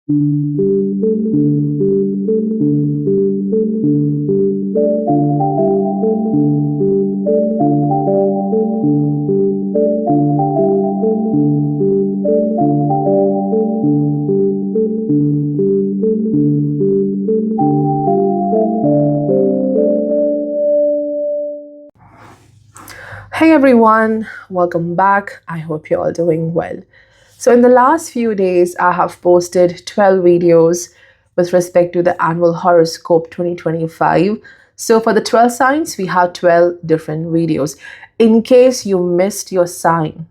Hey everyone, welcome back. I hope you're all doing well. So, in the last few days, I have posted 12 videos with respect to the annual horoscope 2025. So, for the 12 signs, we have 12 different videos. In case you missed your sign,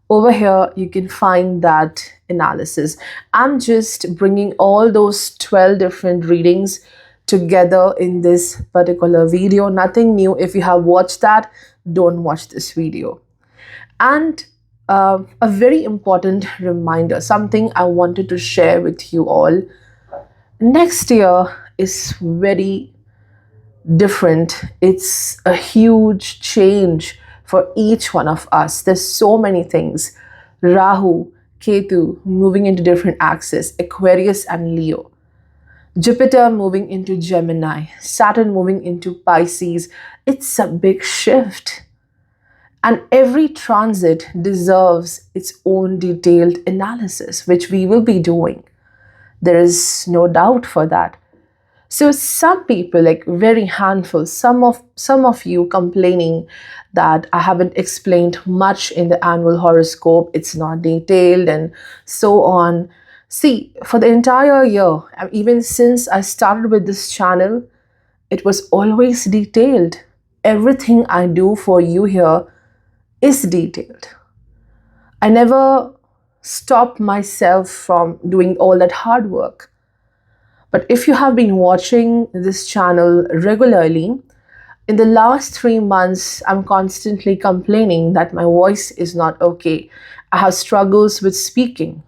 over here you can find that analysis. I'm just bringing all those 12 different readings together in this particular video. Nothing new. If you have watched that, don't watch this video. And a very important reminder, something I wanted to share with you all. Next year is very different. It's a huge change for each one of us. There's so many things. Rahu, Ketu moving into different axes, Aquarius and Leo. Jupiter moving into Gemini, Saturn moving into Pisces. It's a big shift. And every transit deserves its own detailed analysis, which we will be doing. There is no doubt for that. So some people, like very handful, some of you complaining that I haven't explained much in the annual horoscope, it's not detailed and so on. See, for the entire year, even since I started with this channel, it was always detailed. Everything I do for you here is detailed. I never stop myself from doing all that hard work. But if you have been watching this channel regularly, in the last 3 months, I'm constantly complaining that my voice is not okay. I have struggles with speaking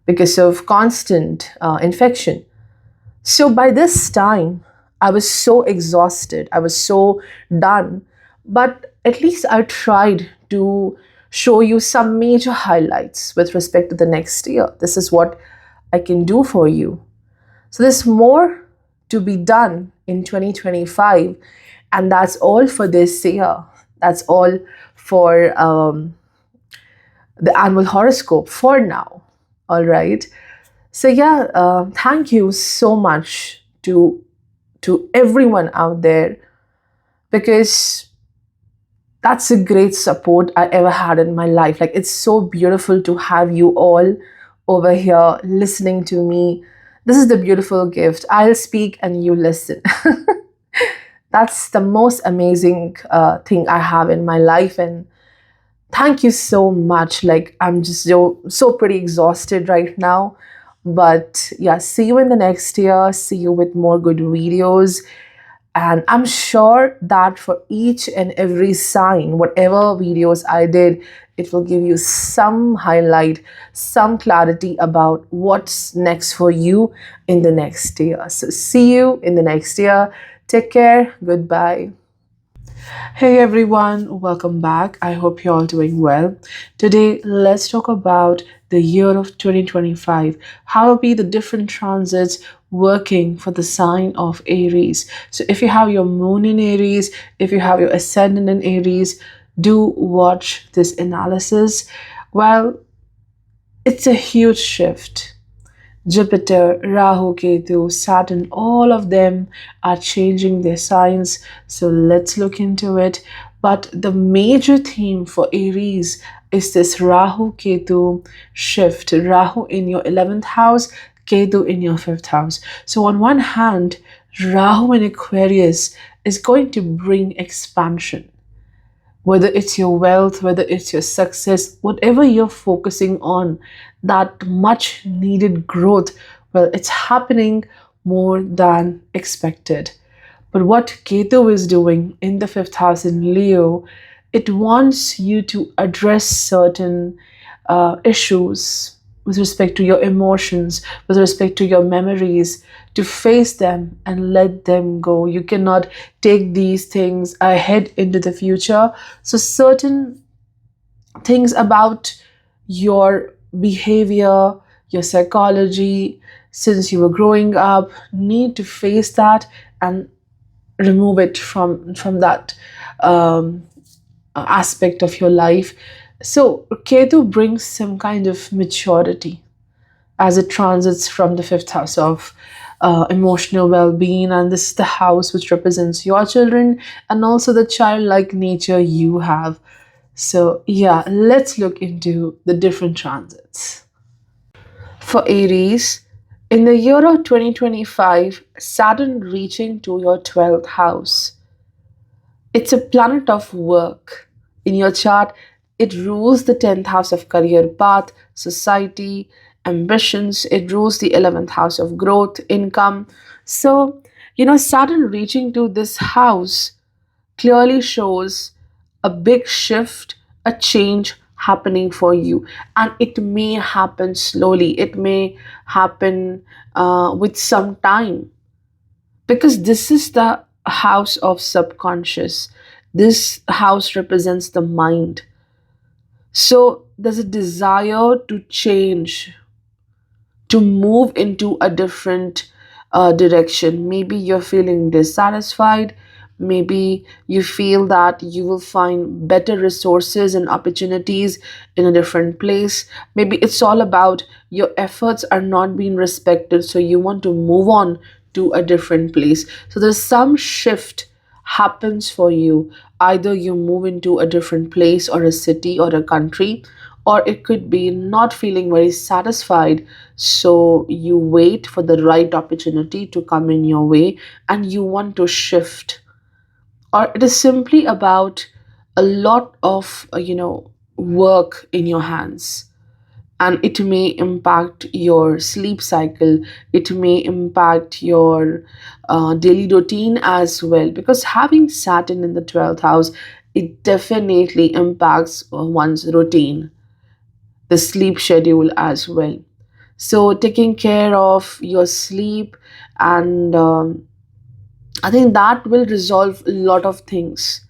because of constant infection. So by this time, I was so exhausted. I was so done. But at least I tried to show you some major highlights with respect to the next year. This is what I can do for you. So there's more to be done in 2025. And that's all for this year. That's all for the annual horoscope for now. All right. So yeah, thank you so much to everyone out there, because that's a great support I ever had in my life. Like, it's so beautiful to have you all over here listening to me. This is the beautiful gift. I'll speak and you listen. That's the most amazing thing I have in my life. And thank you so much. Like, I'm just so pretty exhausted right now. But yeah, see you in the next year. See you with more good videos. And I'm sure that for each and every sign, whatever videos I did, it will give you some highlight, some clarity about what's next for you in the next year. So see you in the next year. Take care. Goodbye. Hey everyone, welcome back. I hope you're all doing well. Today, let's talk about the year of 2025. How will be the different transits working for the sign of Aries? So, if you have your moon in Aries, if you have your ascendant in Aries, do watch this analysis. Well, it's a huge shift. Jupiter, Rahu, Ketu, Saturn, all of them are changing their signs. So let's look into it. But the major theme for Aries is this Rahu Ketu shift. Rahu in your 11th house, Ketu in your 5th house. So on one hand, Rahu in Aquarius is going to bring expansion. Whether it's your wealth, whether it's your success, whatever you're focusing on, that much needed growth, well, it's happening more than expected. But what Ketu is doing in the 5th house in Leo, it wants you to address certain issues with respect to your emotions, with respect to your memories, to face them and let them go. You cannot take these things ahead into the future. So certain things about your behavior, your psychology since you were growing up, need to face that and remove it from that um, aspect of your life. So Ketu brings some kind of maturity as it transits from the fifth house of emotional well-being, and this is the house which represents your children and also the childlike nature you have. So yeah, let's look into the different transits. For Aries, in the year of 2025, Saturn reaching to your 12th house. It's a planet of work. In your chart, it rules the 10th house of career path, society, ambitions. It rules the 11th house of growth, income. So, Saturn reaching to this house clearly shows a big shift, a change happening for you. And it may happen slowly, it may happen with some time, because this is the house of subconscious. This house represents the mind. So there's a desire to change, to move into a different direction. Maybe you're feeling dissatisfied. Maybe you feel that you will find better resources and opportunities in a different place. Maybe it's all about your efforts are not being respected, so you want to move on to a different place. So there's some shift happens for you. Either you move into a different place or a city or a country, or it could be not feeling very satisfied, so you wait for the right opportunity to come in your way and you want to shift. Or it is simply about a lot of work in your hands, and it may impact your sleep cycle, it may impact your daily routine as well, because having Saturn in the 12th house, it definitely impacts one's routine, the sleep schedule as well. So taking care of your sleep, and I think that will resolve a lot of things.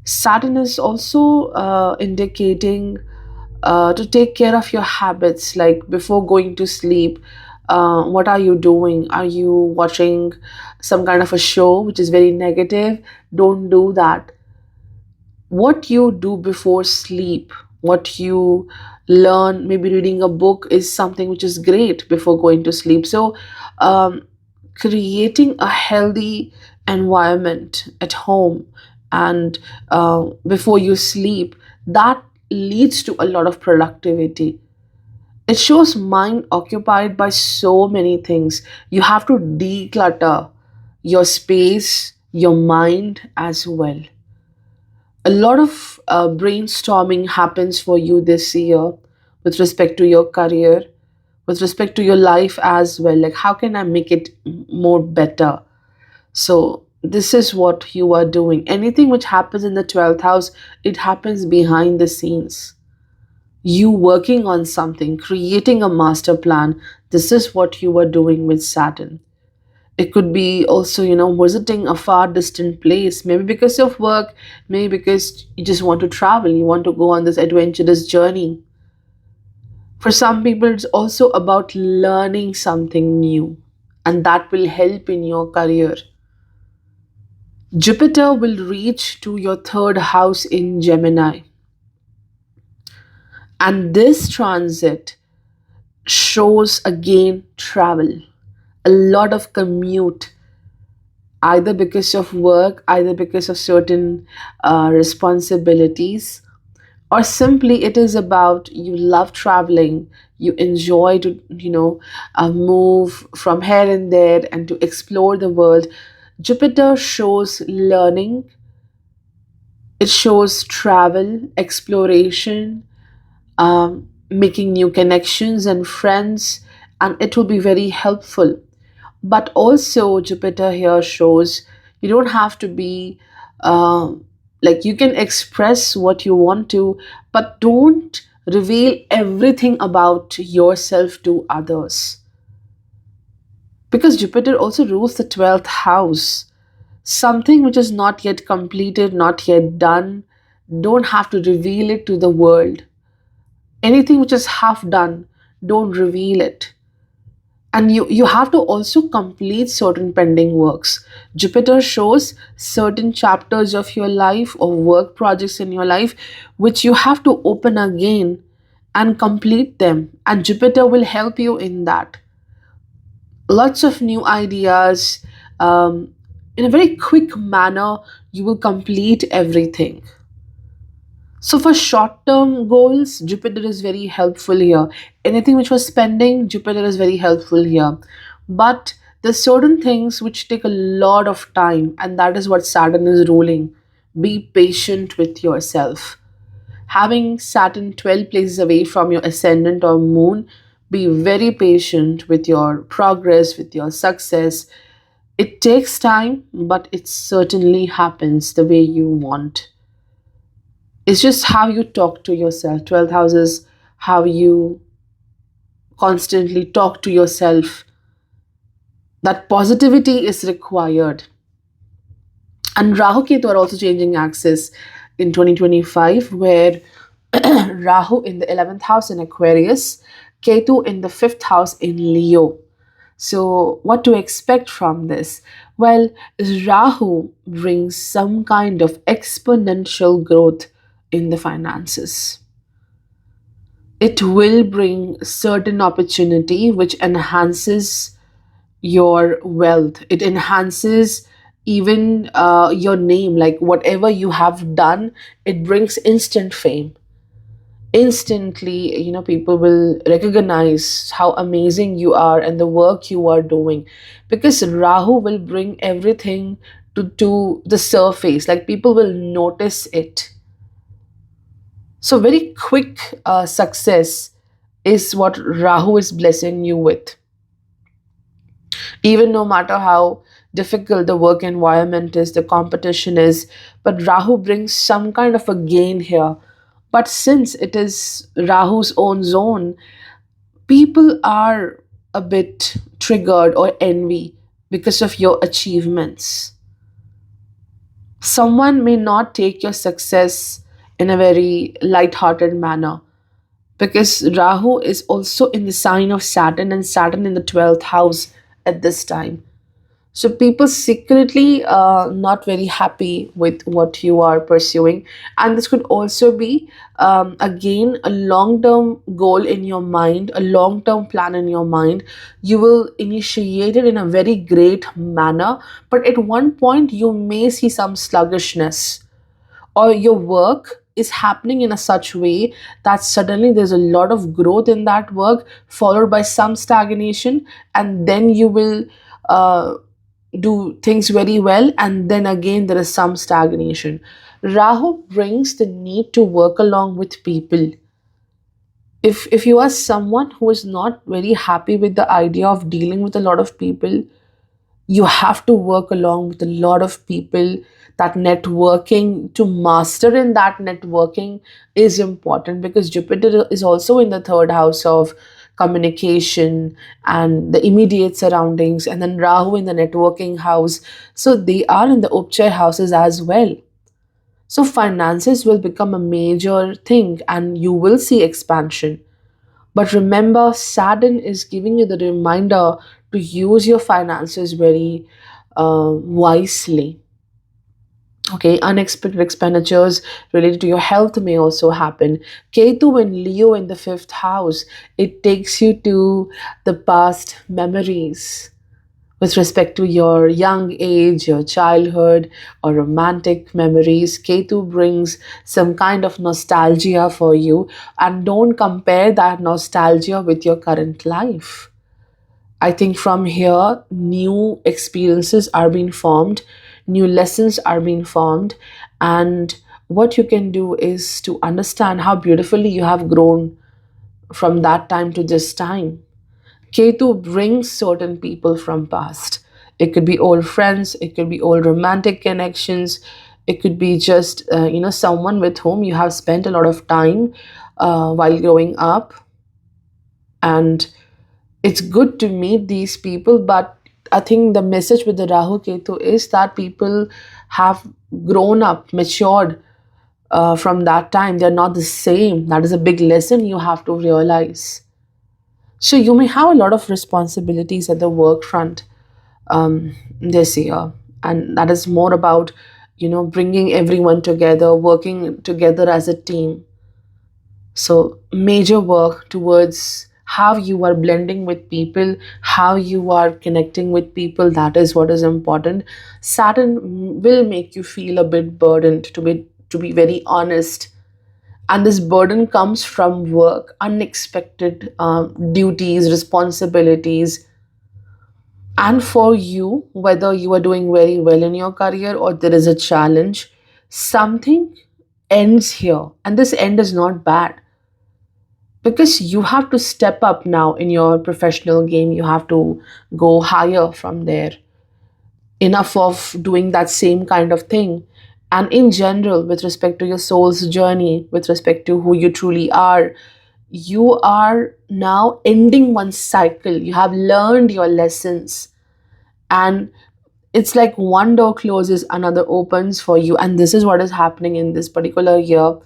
Saturn is also indicating to take care of your habits, like before going to sleep. What are you doing? Are you watching some kind of a show which is very negative? Don't do that. What you do before sleep, what you learn, maybe reading a book, is something which is great before going to sleep. So creating a healthy environment at home and before you sleep, that leads to a lot of productivity. It shows mind occupied by so many things. You have to declutter your space, your mind as well. A lot of brainstorming happens for you this year with respect to your career, with respect to your life as well. Like, how can I make it more better? So, this is what you are doing. Anything which happens in the 12th house, it happens behind the scenes. You working on something, creating a master plan. This is what you are doing with Saturn. It could be also, visiting a far distant place, maybe because of work, maybe because you just want to travel, you want to go on this adventurous journey. For some people, it's also about learning something new, and that will help in your career. Jupiter will reach to your third house in Gemini, and this transit shows again travel, a lot of commute, either because of work, either because of certain responsibilities, or simply it is about you love traveling, you enjoy to move from here and there and to explore the world. Jupiter shows learning, it shows travel, exploration, making new connections and friends, and it will be very helpful. But also, Jupiter here shows you don't have to be like, you can express what you want to, but don't reveal everything about yourself to others. Because Jupiter also rules the 12th house. Something which is not yet completed, not yet done, don't have to reveal it to the world. Anything which is half done, don't reveal it. And you have to also complete certain pending works. Jupiter shows certain chapters of your life or work projects in your life which you have to open again and complete them, and Jupiter will help you in that. Lots of new ideas. In a very quick manner you will complete everything. So for short-term goals, Jupiter is very helpful here. Anything which was pending, Jupiter is very helpful here. But there's certain things which take a lot of time, and that is what Saturn is ruling. Be patient with yourself. Having Saturn 12 places away from your ascendant or moon, be very patient with your progress, with your success. It takes time, but it certainly happens the way you want. It's just how you talk to yourself. 12th house is how you constantly talk to yourself. That positivity is required. And Rahu Ketu are also changing axis in 2025, where Rahu in the 11th house in Aquarius, Ketu in the 5th house in Leo. So, what to expect from this? Well, Rahu brings some kind of exponential growth in the finances. It will bring certain opportunity which enhances your wealth. It enhances even your name, like whatever you have done, it brings instant fame. Instantly, people will recognize how amazing you are and the work you are doing, because Rahu will bring everything to the surface, like people will notice it. So very quick success is what Rahu is blessing you with. Even no matter how difficult the work environment is, the competition is, but Rahu brings some kind of a gain here. But since it is Rahu's own zone, people are a bit triggered or envy because of your achievements. Someone may not take your success in a very light-hearted manner, because Rahu is also in the sign of Saturn, and Saturn in the 12th house at this time. So people secretly not very happy with what you are pursuing, and this could also be again a long-term goal in your mind, a long-term plan in your mind. You will initiate it in a very great manner, but at one point you may see some sluggishness, or your work is happening in a such way that suddenly there's a lot of growth in that work followed by some stagnation, and then you will uh, do things very well, and then again there is some stagnation. Rahu brings the need to work along with people. If you are someone who is not very happy with the idea of dealing with a lot of people, you have to work along with a lot of people. That networking, to master in that networking, is important, because Jupiter is also in the third house of communication and the immediate surroundings, and then Rahu in the networking house, so they are in the upchai houses as well. So finances will become a major thing and you will see expansion. But remember, Saturn is giving you the reminder to use your finances very wisely. Okay, unexpected expenditures related to your health may also happen. Ketu and Leo in the 5th house, it takes you to the past memories with respect to your young age, your childhood, or romantic memories. Ketu brings some kind of nostalgia for you, and don't compare that nostalgia with your current life. I think from here, new experiences are being formed, new lessons are being formed, and what you can do is to understand how beautifully you have grown from that time to this time. Ketu brings certain people from past. It could be old friends, it could be old romantic connections, it could be just someone with whom you have spent a lot of time while growing up, and it's good to meet these people. But I think the message with the Rahu Ketu is that people have grown up, matured from that time. They're not the same. That is a big lesson you have to realize. So you may have a lot of responsibilities at the work front this year, and that is more about, bringing everyone together, working together as a team. So major work towards how you are blending with people, how you are connecting with people, that is what is important. Saturn will make you feel a bit burdened, to be very honest. And this burden comes from work, unexpected duties, responsibilities. And for you, whether you are doing very well in your career or there is a challenge, something ends here. And this end is not bad, because you have to step up now in your professional game. You have to go higher from there. Enough of doing that same kind of thing. And in general, with respect to your soul's journey, with respect to who you truly are, you are now ending one cycle. You have learned your lessons. And it's like one door closes, another opens for you. And this is what is happening in this particular year.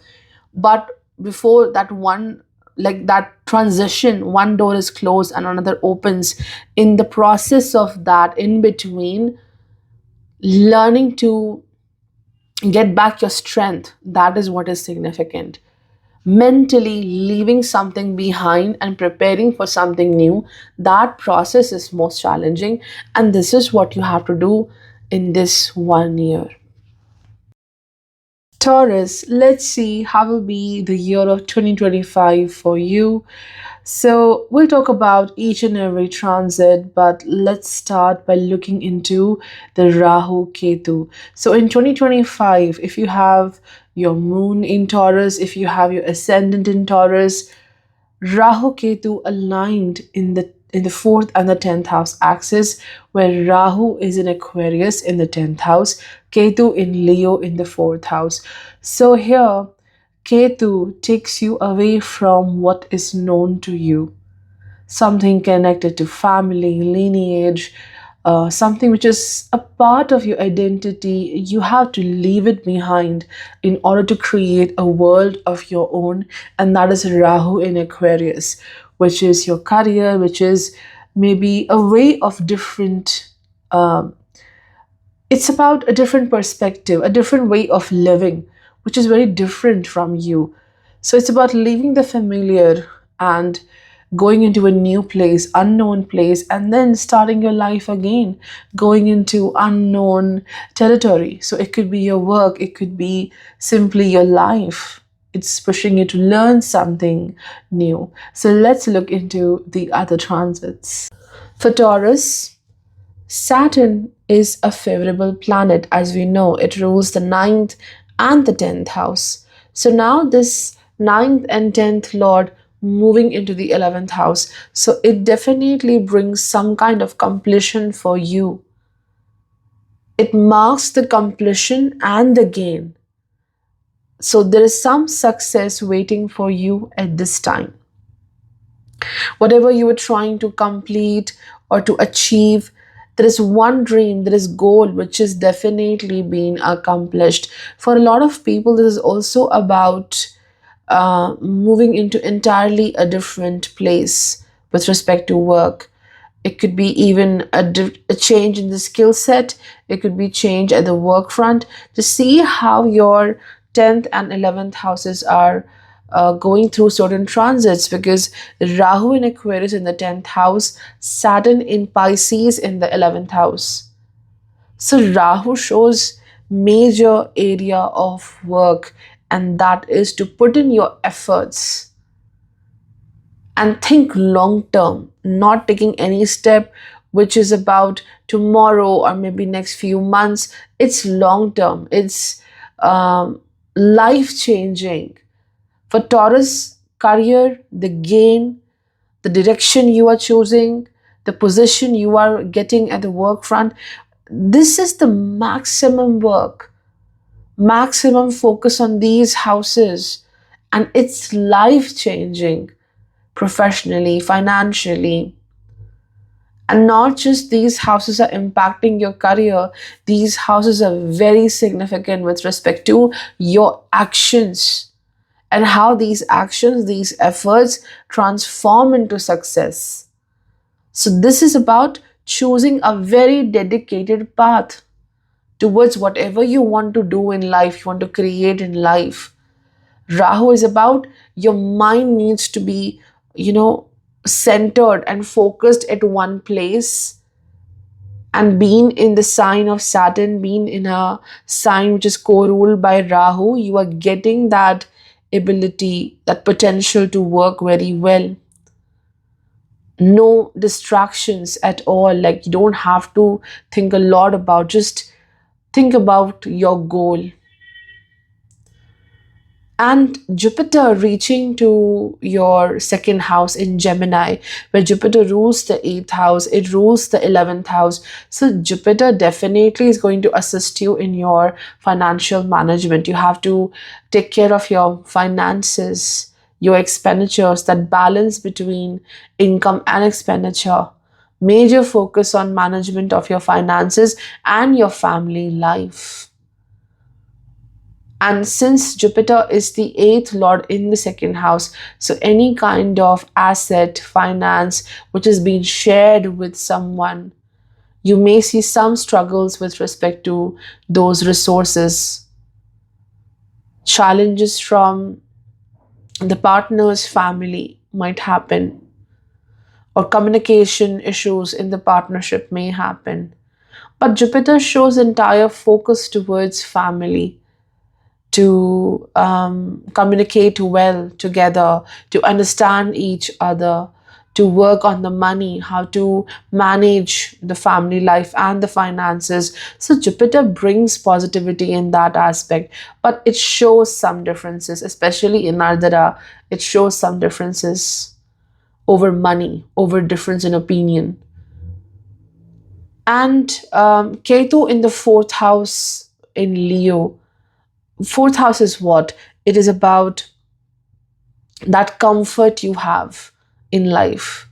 But before that one, like that transition, one door is closed and another opens. In the process of that, in between, learning to get back your strength, that is what is significant. Mentally leaving something behind and preparing for something new, that process is most challenging. And this is what you have to do in this 1 year. Taurus, let's see how will be the year of 2025 for you. So, we'll talk about each and every transit, but let's start by looking into the Rahu Ketu. So, in 2025, if you have your moon in Taurus, if you have your ascendant in Taurus, Rahu Ketu aligned in the fourth and the 10th house axis, where Rahu is in Aquarius in the 10th house, Ketu in Leo in the fourth house. So here, Ketu takes you away from what is known to you, something connected to family, lineage, something which is a part of your identity. You have to leave it behind in order to create a world of your own. And that is Rahu in Aquarius, which is your career, which is maybe a way of different. It's about a different perspective, a different way of living, which is very different from you. So it's about leaving the familiar and going into a new place, unknown place, and then starting your life again, going into unknown territory. So it could be your work, it could be simply your life. It's pushing you to learn something new. So let's look into the other transits. For Taurus, Saturn is a favorable planet. As we know, it rules the ninth and the 10th house. So now this ninth and 10th lord moving into the 11th house. So it definitely brings some kind of completion for you. It marks the completion and the gain. So there is some success waiting for you at this time. Whatever you were trying to complete or to achieve, there is one dream, there is goal which is definitely being accomplished. For a lot of people, this is also about moving into entirely a different place with respect to work. It could be even a change in the skill set. It could be change at the work front, to see how your 10th and 11th houses are going through certain transits, because Rahu in Aquarius in the 10th house, Saturn in Pisces in the 11th house. So Rahu shows major area of work, and that is to put in your efforts and think long term, not taking any step which is about tomorrow or maybe next few months. It's long term, it's life changing. For Taurus, career, the gain, the direction you are choosing, the position you are getting at the work front, this is the maximum work, maximum focus on these houses, and it's life changing professionally, financially. And not just these houses are impacting your career, these houses are very significant with respect to your actions and how these actions, these efforts transform into success. So, this is about choosing a very dedicated path towards whatever you want to do in life, you want to create in life. Rahu is about your mind needs to be, you know, centered and focused at one place. And being in the sign of Saturn, being in a sign which is co-ruled by Rahu, you are getting that ability, that potential to work very well. No distractions at all. Like, you don't have to think a lot about, just think about your goal. And Jupiter reaching to your second house in Gemini, where Jupiter rules the eighth house, it rules the 11th house. So, Jupiter definitely is going to assist you in your financial management. You have to take care of your finances, your expenditures, that balance between income and expenditure. Major focus on management of your finances and your family life. And since Jupiter is the eighth lord in the second house, so any kind of asset, finance, which is being shared with someone, you may see some struggles with respect to those resources. Challenges from the partner's family might happen, or communication issues in the partnership may happen. But Jupiter shows entire focus towards family, to communicate well together, to understand each other, to work on the money, how to manage the family life and the finances. So Jupiter brings positivity in that aspect, but it shows some differences, especially in Ardhara. It shows some differences over money, over difference in opinion. And Ketu in the fourth house in Leo. Fourth house is what? It is about that comfort you have in life.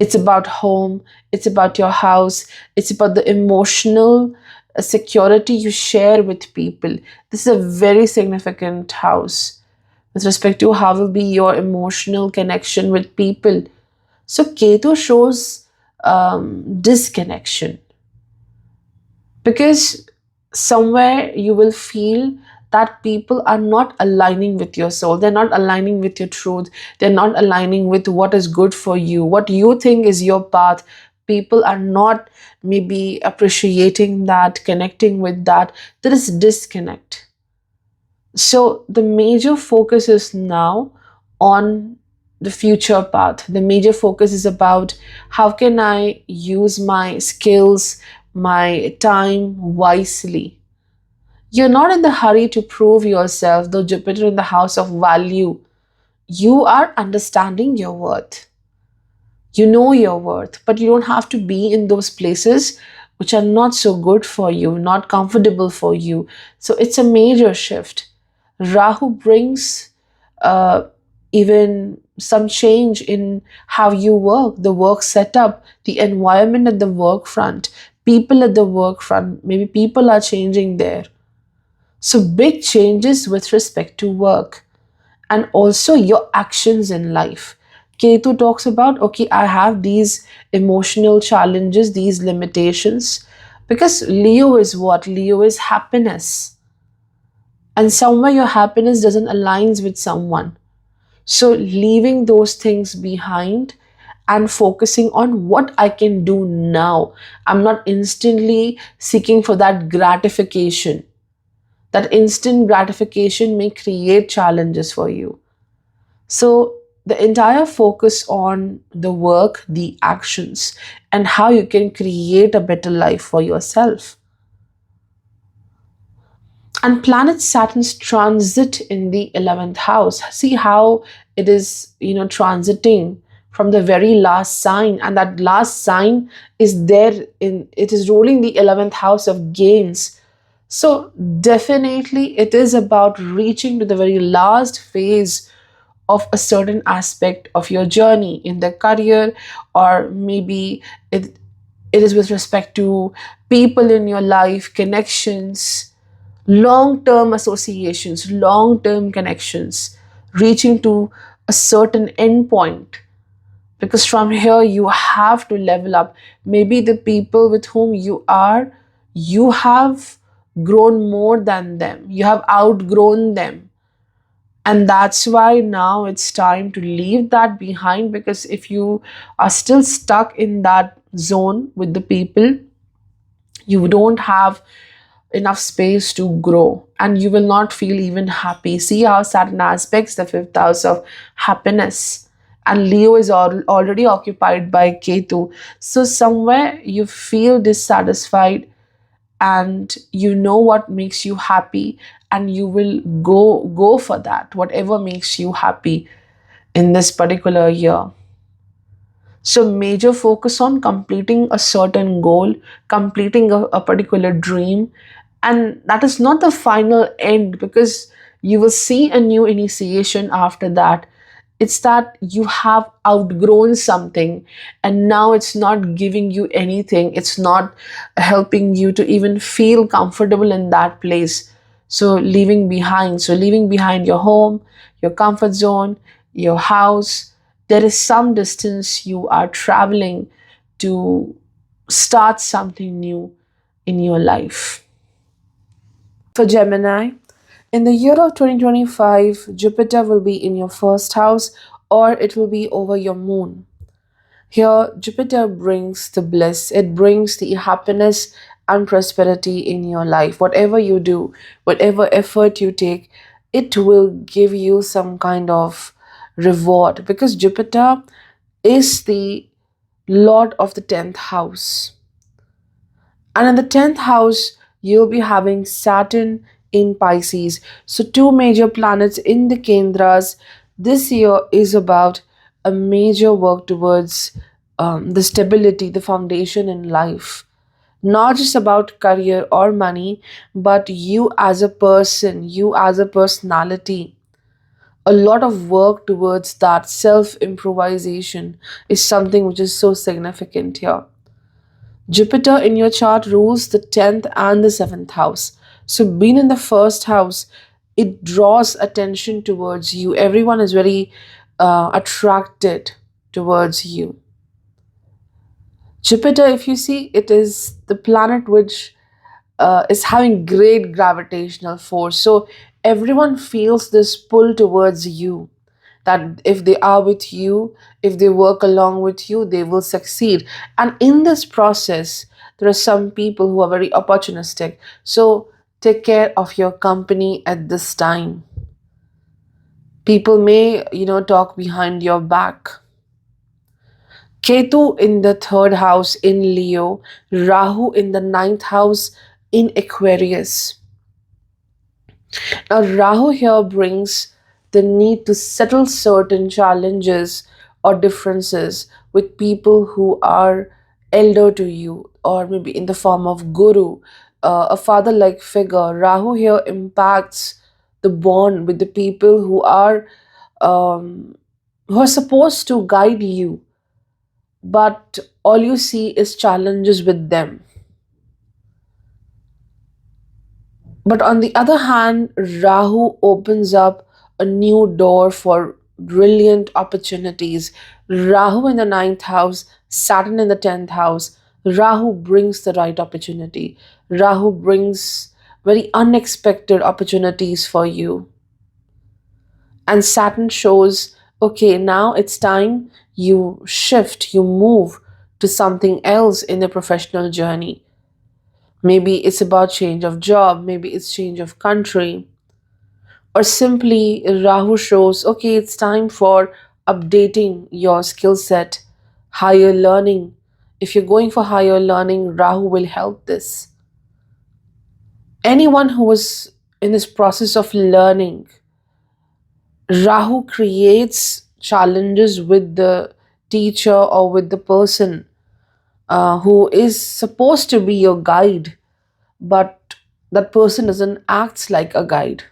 It's about home, it's about your house, it's about the emotional security you share with people. This is a very significant house with respect to how will be your emotional connection with people. So Ketu shows disconnection, because somewhere you will feel that people are not aligning with your soul, they're not aligning with your truth, they're not aligning with what is good for you, what you think is your path. People are not maybe appreciating that, connecting with that. There is disconnect. So the major focus is now on the future path. The major focus is about how can I use my skills, my time wisely. You're not in the hurry to prove yourself, though Jupiter in the house of value. You are understanding your worth. You know your worth, but you don't have to be in those places which are not so good for you, not comfortable for you. So it's a major shift. Rahu brings uh, even some change in how you work, the work setup, the environment at the work front, people at the work front. Maybe people are changing there. So, big changes with respect to work and also your actions in life. Ketu talks about, okay, I have these emotional challenges, these limitations, because Leo is what? Leo is happiness. And somewhere your happiness doesn't align with someone. So, leaving those things behind and focusing on what I can do now. I'm not instantly seeking for that gratification. That instant gratification may create challenges for you. So, the entire focus on the work, the actions, and how you can create a better life for yourself. And planet Saturn's transit in the 11th house. See how it is, transiting from the very last sign, and that last sign is there in it is ruling the 11th house of gains. So definitely it is about reaching to the very last phase of a certain aspect of your journey in the career, or maybe it is with respect to people in your life, connections, long term associations, long term connections. reaching to a certain end point, because from here you have to level up. Maybe the people with whom you are, you have grown more than them, you have outgrown them, and that's why now it's time to leave that behind. Because if you are still stuck in that zone with the people, you don't have enough space to grow, and you will not feel even happy. See how Saturn aspects the fifth house of happiness, and Leo is already occupied by Ketu. So somewhere you feel dissatisfied, and you know what makes you happy, and you will go for that, whatever makes you happy in this particular year. So, major focus on completing a certain goal, completing a particular dream. And that is not the final end, because you will see a new initiation after that. It's that you have outgrown something, and now it's not giving you anything. It's not helping you to even feel comfortable in that place. So, leaving behind. So, leaving behind your home, your comfort zone, your house, there is some distance you are traveling to start something new in your life. For Gemini, in the year of 2025, Jupiter will be in your first house, or it will be over your moon. Here, Jupiter brings the bliss, it brings the happiness and prosperity in your life. Whatever you do, whatever effort you take, it will give you some kind of reward, because Jupiter is the Lord of the 10th house. And in the 10th house, you'll be having Saturn in Pisces. So, two major planets in the Kendras. This year is about a major work towards the stability, the foundation in life. Not just about career or money, but you as a person, you as a personality. A lot of work towards that self improvisation is something which is so significant here. Jupiter in your chart rules the 10th and the 7th house. So, being in the first house, it draws attention towards you. Everyone is very attracted towards you. Jupiter, if you see, it is the planet which is having great gravitational force. So, everyone feels this pull towards you, that if they are with you, if they work along with you, they will succeed. And in this process, there are some people who are very opportunistic. So take care of your company at this time. People may, talk behind your back. Ketu in the third house in Leo, Rahu in the ninth house in Aquarius. Now, Rahu here brings the need to settle certain challenges or differences with people who are elder to you, or maybe in the form of guru, a father like figure. Rahu here impacts the bond with the people um, who are supposed to guide you, but all you see is challenges with them. But on the other hand, Rahu opens up a new door for brilliant opportunities. Rahu in the ninth house, Saturn in the 10th house. Rahu brings the right opportunity. Rahu brings very unexpected opportunities for you. And Saturn shows, okay, now it's time you shift, you move to something else in the professional journey. Maybe it's about change of job, maybe it's change of country, or simply Rahu shows, okay, it's time for updating your skill set, higher learning. If you're going for higher learning, Rahu will help this. Anyone who is in this process of learning, Rahu creates challenges with the teacher or with the person who is supposed to be your guide, but that person doesn't act like a guide.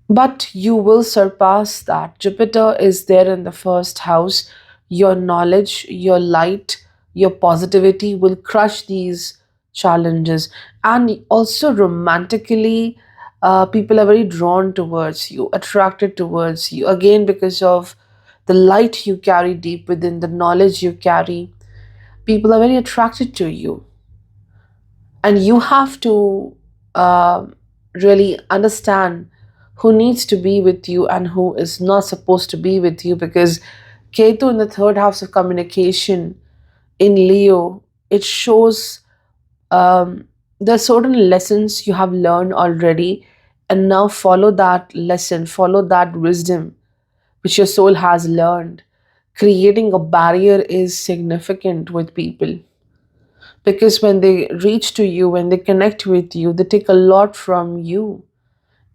But you will surpass that. Jupiter is there in the first house. Your knowledge, your light, your positivity will crush these challenges. And also, romantically, People are very drawn towards you, attracted towards you, again because of the light you carry deep within, the knowledge you carry. People are very attracted to you, and you have to uh, really understand who needs to be with you and who is not supposed to be with you, because Ketu in the third house of communication in Leo, it shows there are certain lessons you have learned already, and now follow that lesson, follow that wisdom which your soul has learned. Creating a barrier is significant with people, because when they reach to you, when they connect with you, they take a lot from you,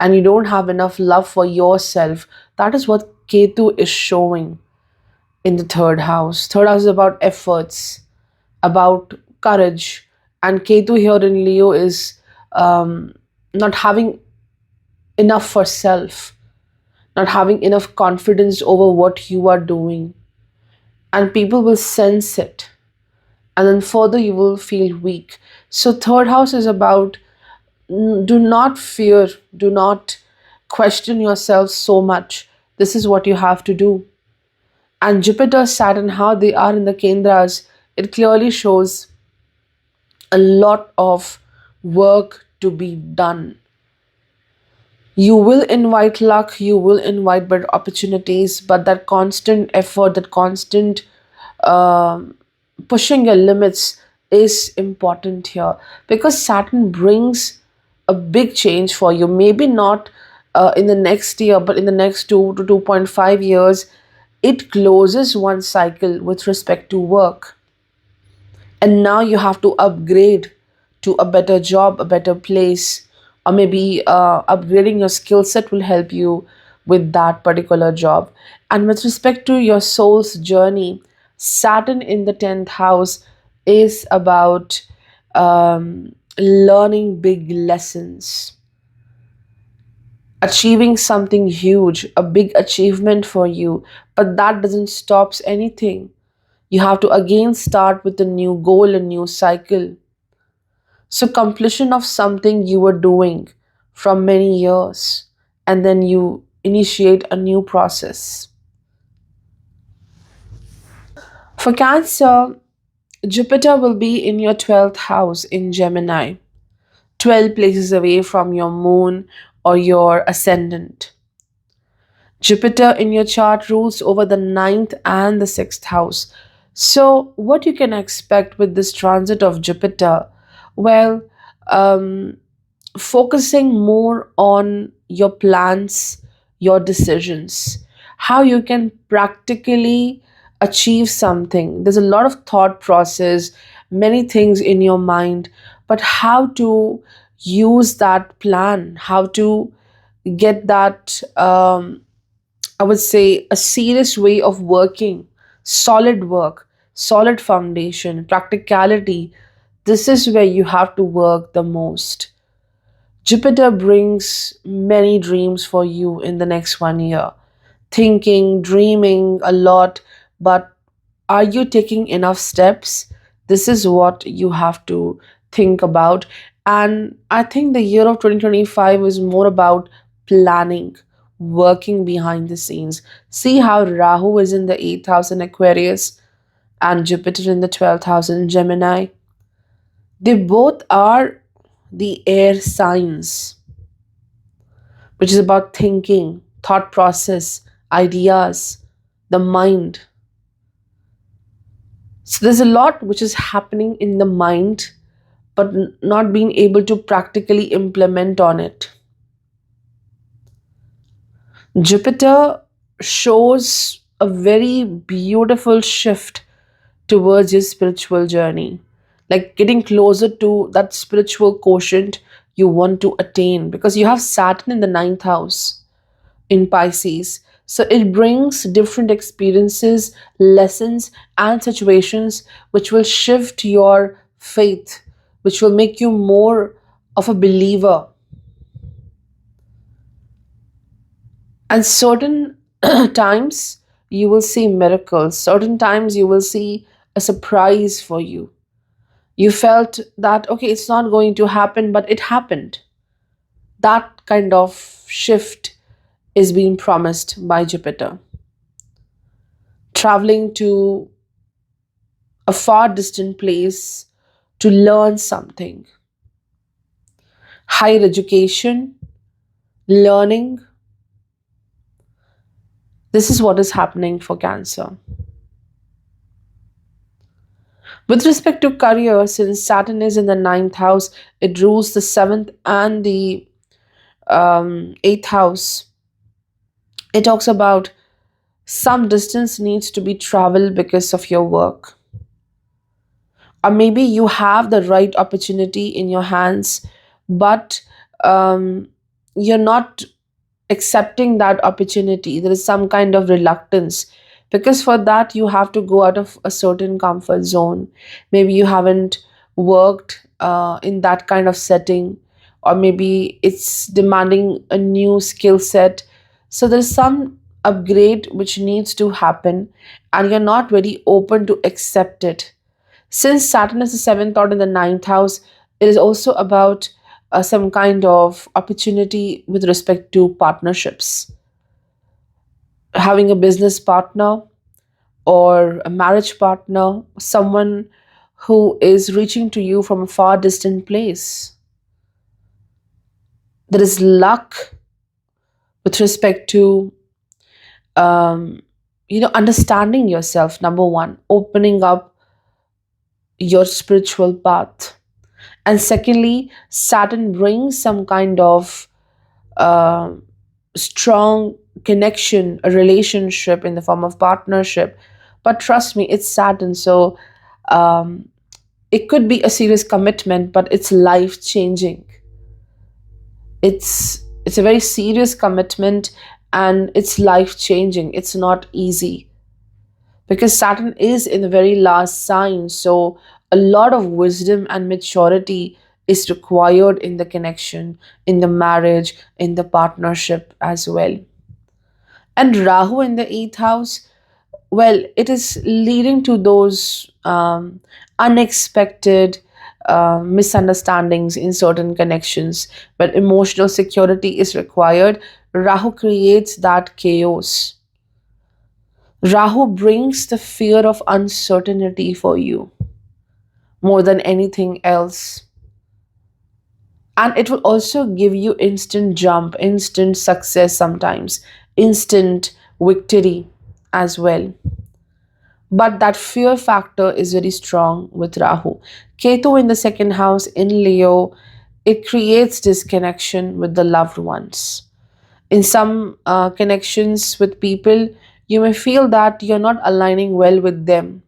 and you don't have enough love for yourself. That is what Ketu is showing in the third house. Third house is about efforts, about courage, and Ketu here in Leo is not having enough for self, not having enough confidence over what you are doing, and people will sense it, and then further you will feel weak. So third house is about, do not fear, do not question yourself so much. This is what you have to do. And Jupiter, Saturn, how they are in the Kendras, it clearly shows a lot of work to be done. You will invite luck, you will invite better opportunities, but that constant effort, that constant um pushing your limits is important here, because Saturn brings a big change for you. Maybe not in the next year, but in the next 2 to 2.5 years, it closes one cycle with respect to work, and now you have to upgrade to a better job, a better place, or maybe upgrading your skill set will help you with that particular job. And with respect to your soul's journey, Saturn in the 10th house is about learning big lessons, achieving something huge, a big achievement for you, but that doesn't stop anything. You have to again start with a new goal, a new cycle. So, completion of something you were doing from many years, and then you initiate a new process. For Cancer, Jupiter will be in your 12th house in Gemini, 12 places away from your moon or your ascendant. Jupiter in your chart rules over the ninth and the sixth house. So, what you can expect with this transit of Jupiter? Well, um, focusing more on your plans, your decisions, how you can practically achieve something. There's a lot of thought process, many things in your mind, but how to use that plan, how to get that, I would say, a serious way of working, solid work, solid foundation, practicality. This is where you have to work the most. Jupiter brings many dreams for you in the next 1 year. Thinking, dreaming a lot, but are you taking enough steps? This is what you have to think about. And I think the year of 2025 is more about planning, working behind the scenes. See how Rahu is in the 8th house in Aquarius and Jupiter in the 12th house in Gemini. They both are the air signs, which is about thinking, thought process, ideas, the mind. So there's a lot which is happening in the mind, but not being able to practically implement on it. Jupiter shows a very beautiful shift towards your spiritual journey, like getting closer to that spiritual quotient you want to attain, because you have Saturn in the ninth house in Pisces. So it brings different experiences, lessons, and situations which will shift your faith, which will make you more of a believer. And certain times you will see miracles, certain times you will see a surprise for you. You felt that, okay, it's not going to happen, but it happened. That kind of shift is being promised by Jupiter. Traveling to a far distant place to learn something, higher education, learning. This is what is happening for Cancer. With respect to career, since Saturn is in the ninth house, it rules the seventh and the eighth house. It talks about some distance needs to be traveled because of your work. Or maybe you have the right opportunity in your hands, but um, you're not accepting that opportunity. There is some kind of reluctance, because for that you have to go out of a certain comfort zone. Maybe you haven't worked in that kind of setting, or maybe it's demanding a new skill set. So there's some upgrade which needs to happen, and you're not very open to accept it. Since Saturn is the seventh lord in the ninth house, it is also about some kind of opportunity with respect to partnerships. Having a business partner or a marriage partner, someone who is reaching to you from a far distant place. There is luck with respect to um, understanding yourself, number one, opening up your spiritual path. And secondly, Saturn brings some kind of uh, strong connection, a relationship in the form of partnership. But trust me, it's Saturn, so um, it could be a serious commitment, but it's life changing. It's a very serious commitment, and it's life changing. It's not easy, because Saturn is in the very last sign. So a lot of wisdom and maturity is required in the connection, in the marriage, in the partnership as well. And Rahu in the eighth house, well, it is leading to those unexpected misunderstandings in certain connections, but emotional security is required. Rahu creates that chaos. Rahu brings the fear of uncertainty for you more than anything else. And it will also give you instant jump, instant success sometimes, instant victory as well. But that fear factor is very strong with Rahu. Ketu in the second house in Leo, it creates disconnection with the loved ones. In some connections with people, you may feel that you're not aligning well with them.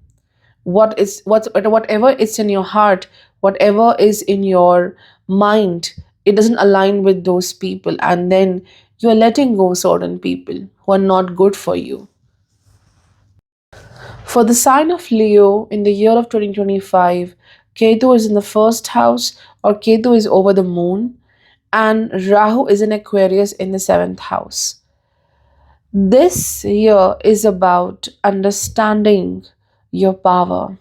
Whatever is in your heart, whatever is in your mind, it doesn't align with those people, and then you're letting go certain people who are not good for you. For the sign of Leo in the year of 2025, Ketu is in the first house, or Ketu is over the moon, and Rahu is in Aquarius in the seventh house. This year is about understanding your power,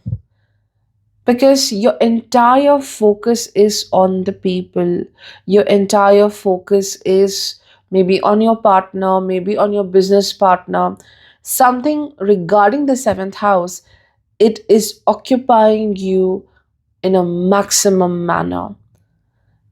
because your entire focus is on the people. Your entire focus is maybe on your partner, maybe on your business partner, something regarding the seventh house. It is occupying you in a maximum manner.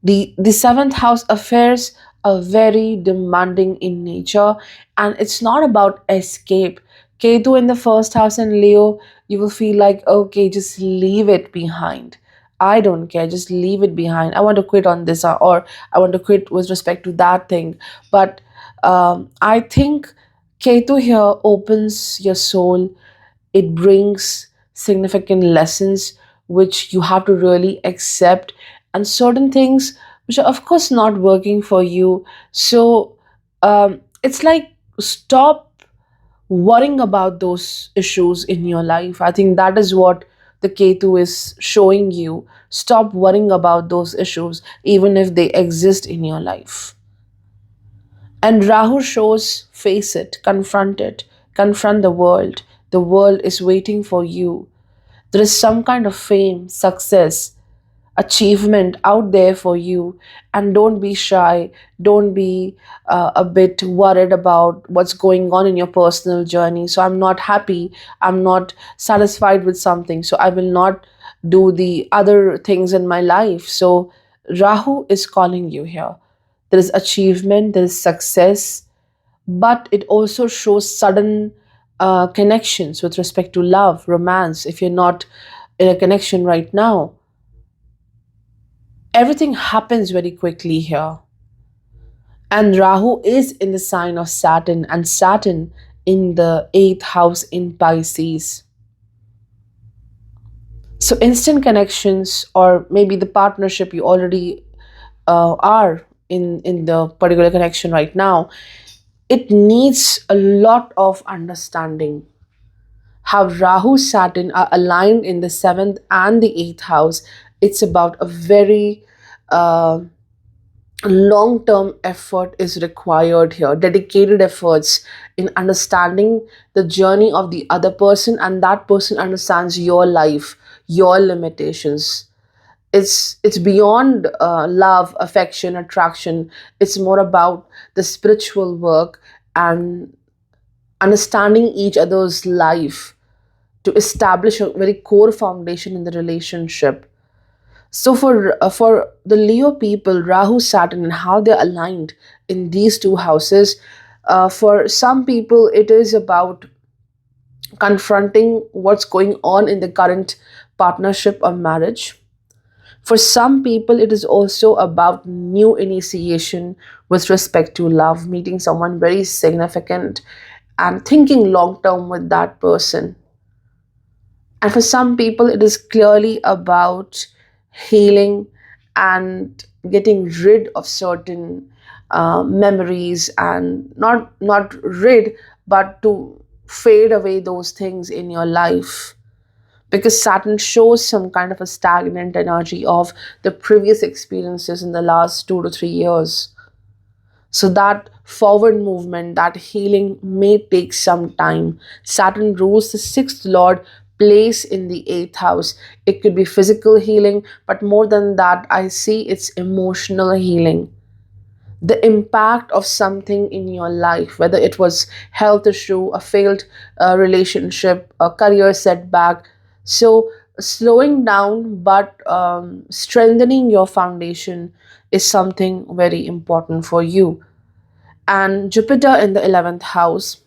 The seventh house affairs are very demanding in nature, and it's not about escape. Ketu in the first house in Leo, you will feel like, okay, just leave it behind. I don't care, just leave it behind. I want to quit on this, or I want to quit with respect to that thing. But I think Ketu here opens your soul. It brings significant lessons which you have to really accept, and certain things which are of course not working for you. So it's like, stop worrying about those issues in your life. I think that is what the Ketu is showing you. Stop worrying about those issues, even if they exist in your life. And Rahu shows, face it, confront the world. The world is waiting for you. There is some kind of fame, success, achievement out there for you. And don't be shy, don't be a bit worried about what's going on in your personal journey. So I'm not happy, I'm not satisfied with something, so I will not do the other things in my life. So Rahu is calling you here. There is achievement, there is success, but it also shows sudden connections with respect to love, romance. If you're not in a connection right now, everything happens very quickly here. And Rahu is in the sign of Saturn, and Saturn in the eighth house in Pisces. So, instant connections, or maybe the partnership you already are in the particular connection right now, it needs a lot of understanding. How Rahu Saturn are aligned in the seventh and the eighth house, it's about a very uh, long term effort is required here, dedicated efforts in understanding the journey of the other person, and that person understands your life, your limitations. It's beyond love, affection, attraction. It's more about the spiritual work and understanding each other's life to establish a very core foundation in the relationship. So for the Leo people, Rahu, Saturn, and how they're aligned in these two houses, for some people it is about confronting what's going on in the current partnership or marriage. For some people, it is also about new initiation with respect to love, meeting someone very significant and thinking long term with that person. And for some people, it is clearly about healing and getting rid of certain memories, and not rid, but to fade away those things in your life, because Saturn shows some kind of a stagnant energy of the previous experiences in the last 2 to 3 years. So that forward movement, that healing may take some time. Saturn rules the sixth lord place in the eighth house. It could be physical healing, but more than that, I see it's emotional healing. The impact of something in your life, whether it was health issue, a failed relationship, a career setback. So slowing down, but strengthening your foundation is something very important for you. And Jupiter in the 11th house,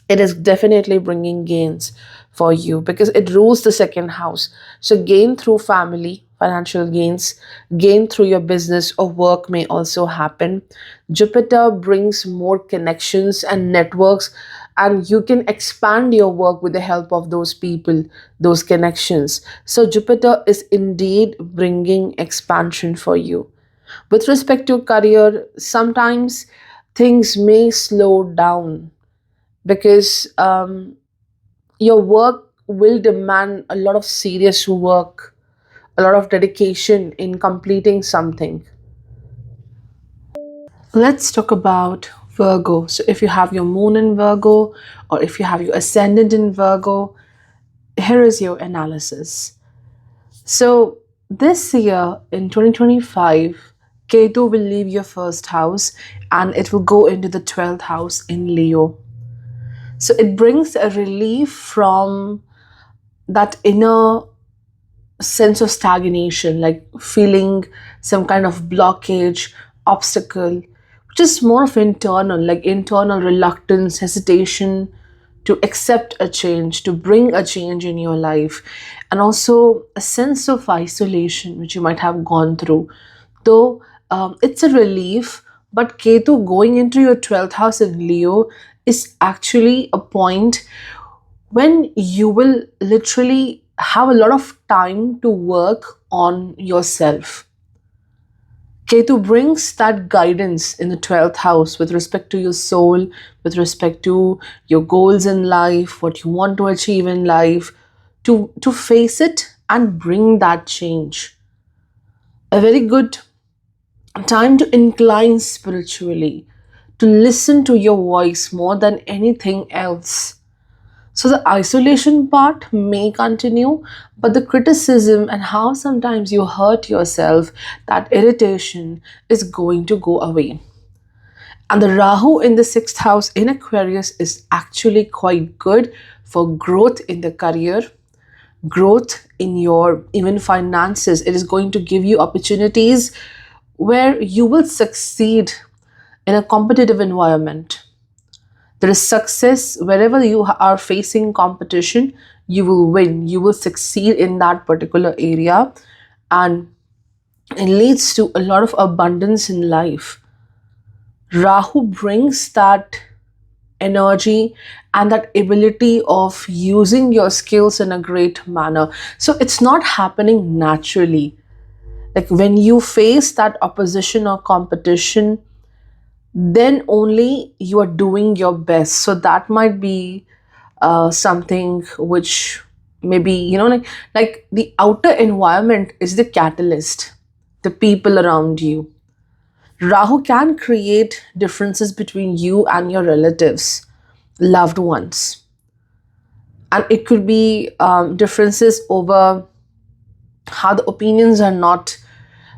it is definitely bringing gains for you because it rules the second house. So, gain through family, financial gains, gain through your business or work may also happen. Jupiter brings more connections and networks, and you can expand your work with the help of those people, those connections. So, Jupiter is indeed bringing expansion for you. With respect to career, sometimes things may slow down because your work will demand a lot of serious work, a lot of dedication in completing something. Let's talk about Virgo. So, if you have your moon in Virgo or if you have your ascendant in Virgo, here is your analysis. So, this year in 2025, Ketu will leave your first house and it will go into the 12th house in Leo. So, it brings a relief from that inner sense of stagnation, like feeling some kind of blockage, obstacle, which is more of internal, like internal reluctance, hesitation to accept a change, to bring a change in your life, and also a sense of isolation which you might have gone through. Though it's a relief, but Ketu going into your 12th house in Leo is actually a point when you will literally have a lot of time to work on yourself. Ketu brings that guidance in the 12th house with respect to your soul, with respect to your goals in life, what you want to achieve in life, to face it and bring that change. A very good time to incline spiritually, to listen to your voice more than anything else. So the isolation part may continue, but the criticism and how sometimes you hurt yourself, that irritation is going to go away. And the Rahu in the sixth house in Aquarius is actually quite good for growth in the career, growth in your even finances. It is going to give you opportunities where you will succeed in a competitive environment. There is success wherever you are facing competition, you will win, you will succeed in that particular area, and it leads to a lot of abundance in life. Rahu brings that energy and that ability of using your skills in a great manner. So it's not happening naturally. Like when you face that opposition or competition, then only you are doing your best. So that might be something which maybe, like the outer environment is the catalyst, the people around you. Rahu can create differences between you and your relatives, loved ones. And it could be differences over how the opinions are not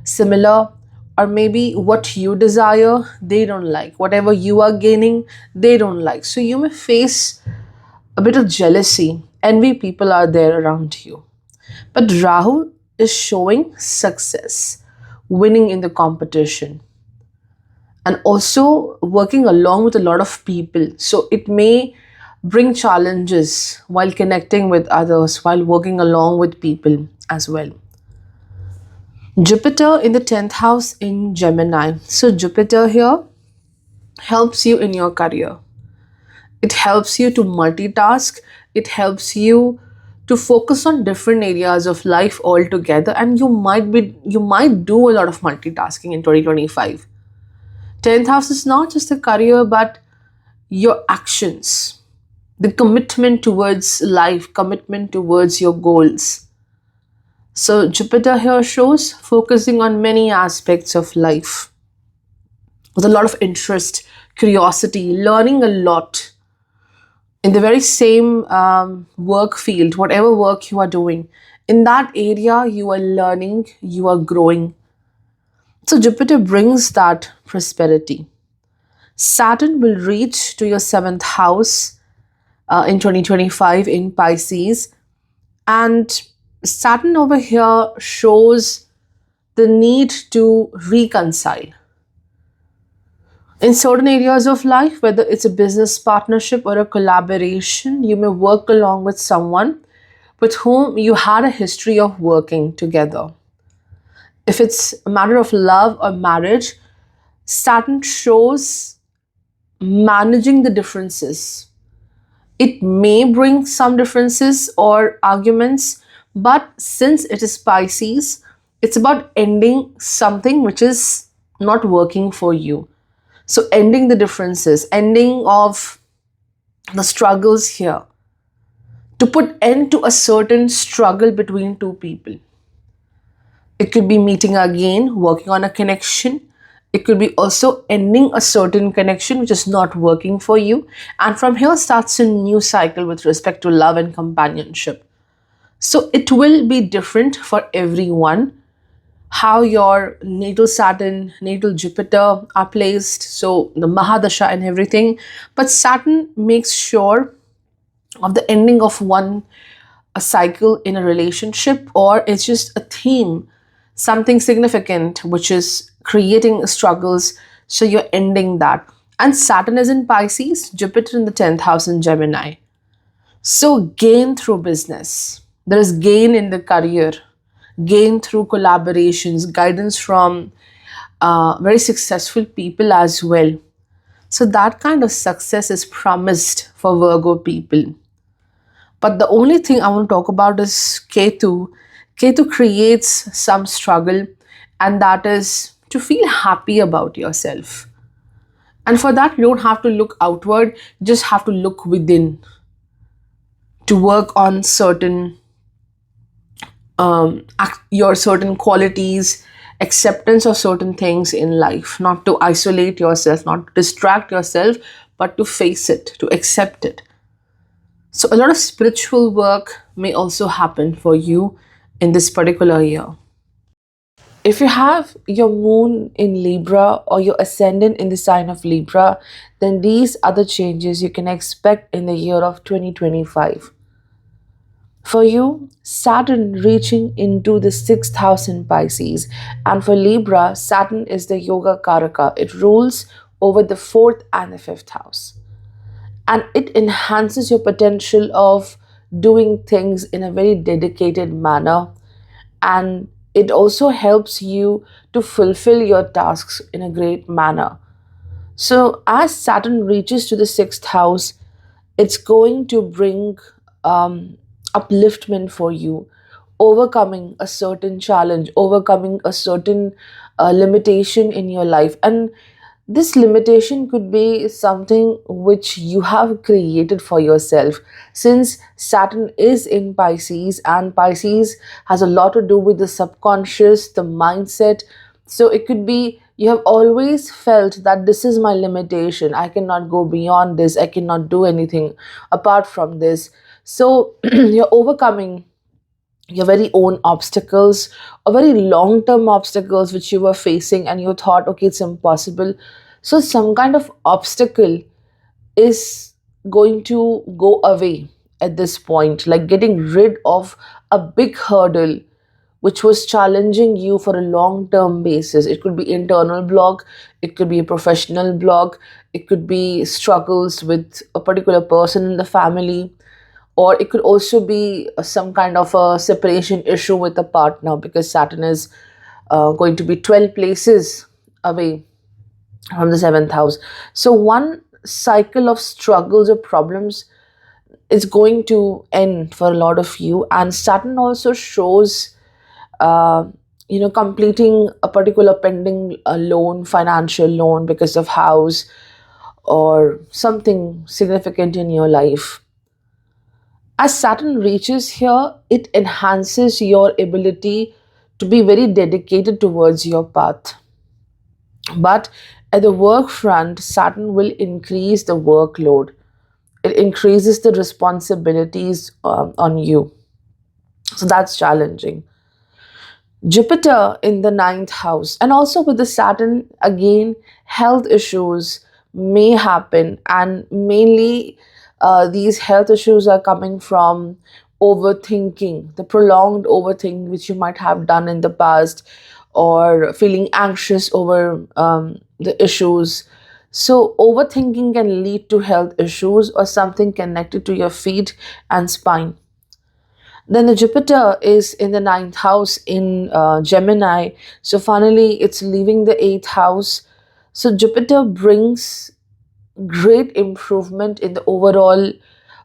similar, or maybe what you desire, they don't like. Whatever you are gaining, they don't like. So you may face a bit of jealousy, envy people are there around you. But Rahu is showing success, winning in the competition, and also working along with a lot of people. So it may bring challenges while connecting with others, while working along with people as well. Jupiter in the 10th house in Gemini. So Jupiter here helps you in your career. It helps you to multitask. It helps you to focus on different areas of life altogether, and you might do a lot of multitasking in 2025. 10th house is not just a career, but your actions, the commitment towards life, commitment towards your goals. So Jupiter here shows focusing on many aspects of life with a lot of interest, curiosity, learning a lot in the very same work field, whatever work you are doing. In that area, you are learning, you are growing. So Jupiter brings that prosperity. Saturn will reach to your 7th house in 2025 in Pisces. And Saturn over here shows the need to reconcile. In certain areas of life, whether it's a business partnership or a collaboration, you may work along with someone with whom you had a history of working together. If it's a matter of love or marriage, Saturn shows managing the differences. It may bring some differences or arguments, but since it is Pisces, it's about ending something which is not working for you. So ending the differences, ending of the struggles here, to put end to a certain struggle between two people. It could be meeting again, working on a connection. It could be also ending a certain connection which is not working for you. And from here starts a new cycle with respect to love and companionship. So it will be different for everyone, how your natal Saturn, natal Jupiter are placed, so the Mahadasha and everything. But Saturn makes sure of the ending of a cycle in a relationship, or it's just a theme, something significant which is creating struggles, so you're ending that. And Saturn is in Pisces, Jupiter in the 10th house in Gemini. So gain through business. There is gain in the career, gain through collaborations, guidance from very successful people as well. So that kind of success is promised for Virgo people. But the only thing I want to talk about is Ketu. Ketu creates some struggle, and that is to feel happy about yourself. And for that, you don't have to look outward, you just have to look within to work on certain your certain qualities, acceptance of certain things in life, not to isolate yourself, not to distract yourself, but to face it, to accept it. So, a lot of spiritual work may also happen for you in this particular year. If you have your moon in Libra or your ascendant in the sign of Libra, then these are the changes you can expect in the year of 2025. For you, Saturn reaching into the sixth house in Pisces, and for Libra, Saturn is the Yoga Karaka. It rules over the fourth and the fifth house, and it enhances your potential of doing things in a very dedicated manner, and it also helps you to fulfill your tasks in a great manner. So, as Saturn reaches to the sixth house, it's going to bring um, upliftment for you, overcoming a certain challenge, overcoming a certain limitation in your life. And this limitation could be something which you have created for yourself. Since Saturn is in Pisces, and Pisces has a lot to do with the subconscious, the mindset. So it could be you have always felt that this is my limitation. I cannot go beyond this. I cannot do anything apart from this. So you're overcoming your very own obstacles or very long term obstacles which you were facing, and you thought, okay, it's impossible. So some kind of obstacle is going to go away at this point, like getting rid of a big hurdle which was challenging you for a long term basis. It could be internal block, it could be a professional block, it could be struggles with a particular person in the family, or it could also be some kind of a separation issue with a partner, because Saturn is going to be 12 places away from the seventh house. So one cycle of struggles or problems is going to end for a lot of you. And Saturn also shows uh, completing a particular pending loan, financial loan, because of house or something significant in your life. As Saturn reaches here, it enhances your ability to be very dedicated towards your path. But at the work front, Saturn will increase the workload. It increases the responsibilities on you. So that's challenging. Jupiter in the ninth house, and also with the Saturn, again, health issues may happen, and mainly these health issues are coming from overthinking, the prolonged overthinking which you might have done in the past, or feeling anxious over the issues. So, overthinking can lead to health issues or something connected to your feet and spine. Then the Jupiter is in the ninth house in Gemini. So finally, it's leaving the eighth house. So Jupiter brings great improvement in the overall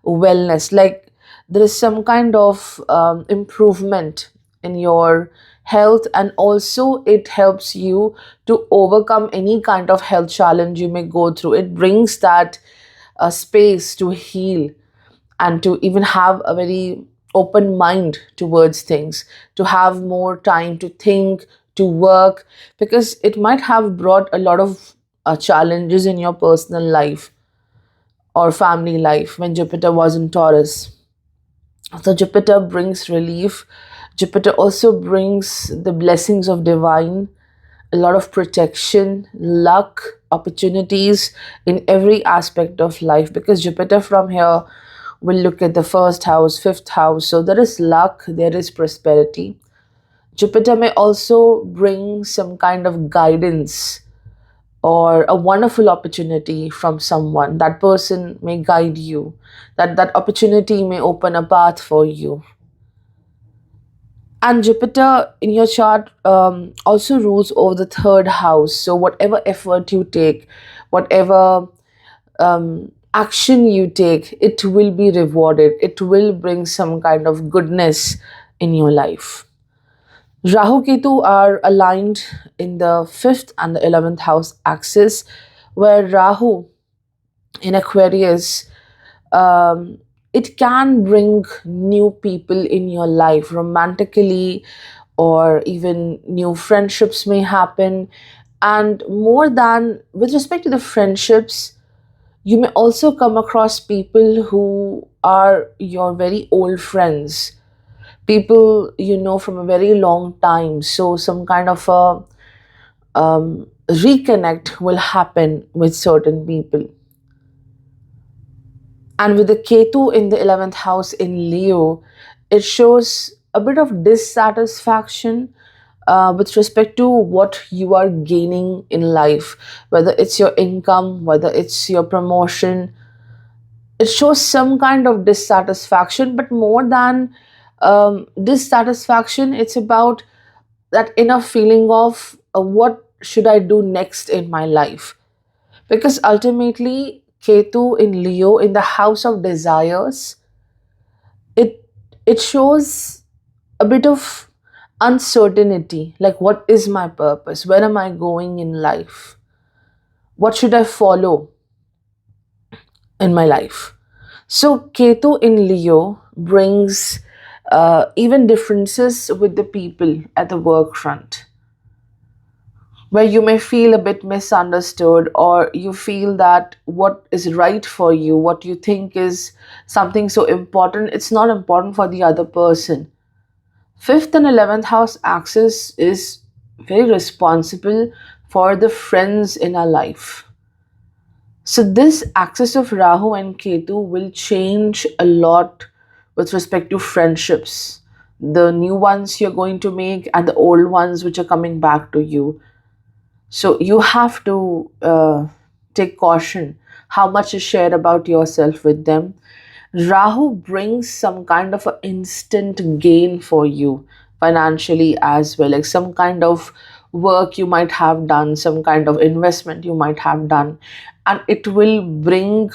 wellness. Like there is some kind of improvement in your health, and also it helps you to overcome any kind of health challenge you may go through. It brings that space to heal and to even have a very open mind towards things, to have more time to think, to work, because it might have brought a lot of challenges in your personal life or family life when Jupiter was in Taurus. So, Jupiter brings relief. Jupiter also brings the blessings of divine, a lot of protection, luck, opportunities in every aspect of life, because Jupiter from here will look at the first house, fifth house. So there is luck, there is prosperity. Jupiter may also bring some kind of guidance or a wonderful opportunity from someone. That person may guide you. That opportunity may open a path for you. And Jupiter in your chart also rules over the third house. So whatever effort you take, whatever action you take, it will be rewarded. It will bring some kind of goodness in your life. Rahu Ketu are aligned in the fifth and the 11th house axis, where Rahu in Aquarius, um, it can bring new people in your life romantically, or even new friendships may happen. And more than with respect to the friendships, You may also come across people who are your very old friends, people you know from a very long time. So some kind of a reconnect will happen with certain people. And with the Ketu in the 11th house in Leo, it shows a bit of dissatisfaction with respect to what you are gaining in life, whether it's your income, whether it's your promotion. It shows some kind of dissatisfaction, but more than dissatisfaction, it's about that inner feeling of what should I do next in my life. Because ultimately, Ketu in Leo, in the house of desires, it it shows a bit of uncertainty, like what is my purpose, where am I going in life, what should I follow in my life. So Ketu in Leo brings even differences with the people at the work front, where you may feel a bit misunderstood, or you feel that what is right for you, what you think is something so important, it's not important for the other person. Fifth and 11th house axis is very responsible for the friends in our life. So, this axis of Rahu and Ketu will change a lot with respect to friendships. The new ones you're going to make and the old ones which are coming back to you. So, you have to take caution how much is shared about yourself with them. Rahu brings some kind of an instant gain for you financially as well, like some kind of work you might have done, some kind of investment you might have done, and it will bring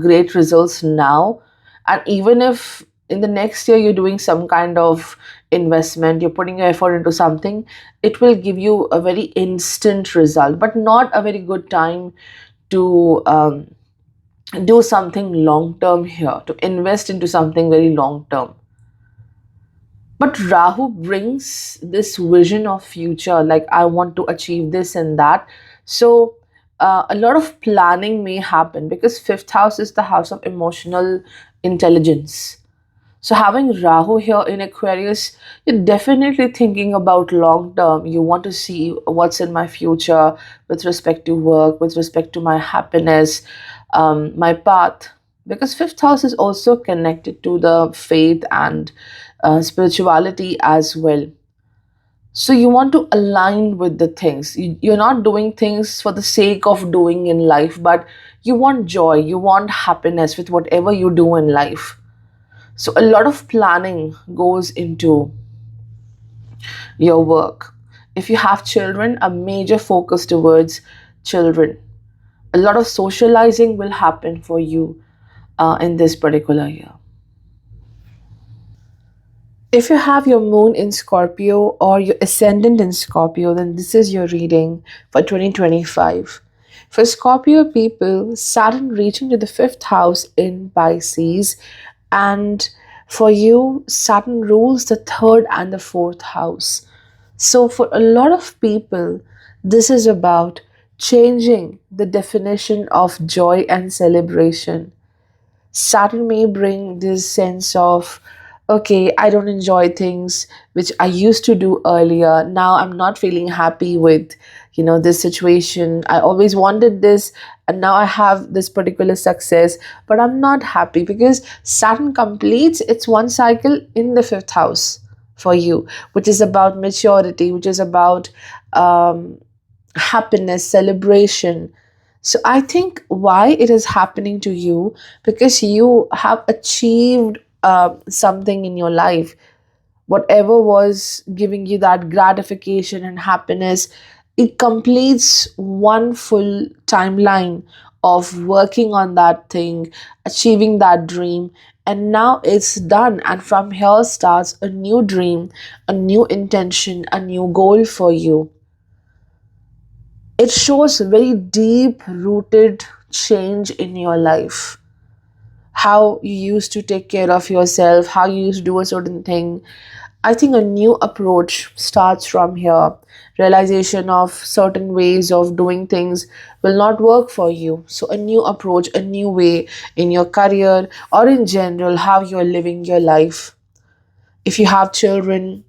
great results now. And even if in the next year you're doing some kind of investment, you're putting your effort into something, it will give you a very instant result, but not a very good time to do something long term here, to invest into something very long term. But Rahu brings this vision of future, like I want to achieve this and that. So a lot of planning may happen, because fifth house is the house of emotional intelligence. So having Rahu here in Aquarius, you're definitely thinking about long term. You want to see what's in my future with respect to work, with respect to my happiness, my path. Because fifth house is also connected to the faith and spirituality as well. So you want to align with the things. You're not doing things for the sake of doing in life, but you want joy, you want happiness with whatever you do in life. So a lot of planning goes into your work. If you have children, a major focus towards children. A lot of socializing will happen for you in this particular year. If you have your moon in Scorpio or your ascendant in Scorpio, then this is your reading for 2025. For Scorpio people, Saturn reaching to the fifth house in Pisces, and for you, Saturn rules the third and the fourth house. So, for a lot of people, this is about changing the definition of joy and celebration. Saturn may bring this sense of, okay, I don't enjoy things which I used to do earlier. Now I'm not feeling happy with, this situation. I always wanted this, and now I have this particular success, but I'm not happy, because Saturn completes its one cycle in the fifth house for you, which is about maturity, which is about um, happiness, celebration. So I think why it is happening to you, because you have achieved something in your life. Whatever was giving you that gratification and happiness, it completes one full timeline of working on that thing, achieving that dream, and now it's done. And from here starts a new dream, a new intention, a new goal for you. It shows very deep rooted change in your life. how you used to take care of yourself, how you used to do a certain thing. I think a new approach starts from here. Realization of certain ways of doing things will not work for you. So, a new approach, a new way in your career or in general, how you're living your life. If you have children,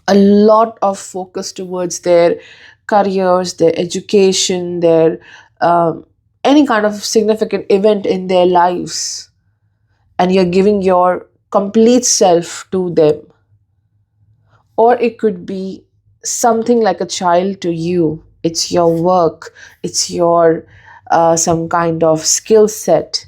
a lot of focus towards their careers, their education, their um, any kind of significant event in their lives, and you're giving your complete self to them. Or it could be something like a child to you. It's your work, it's your some kind of skill set,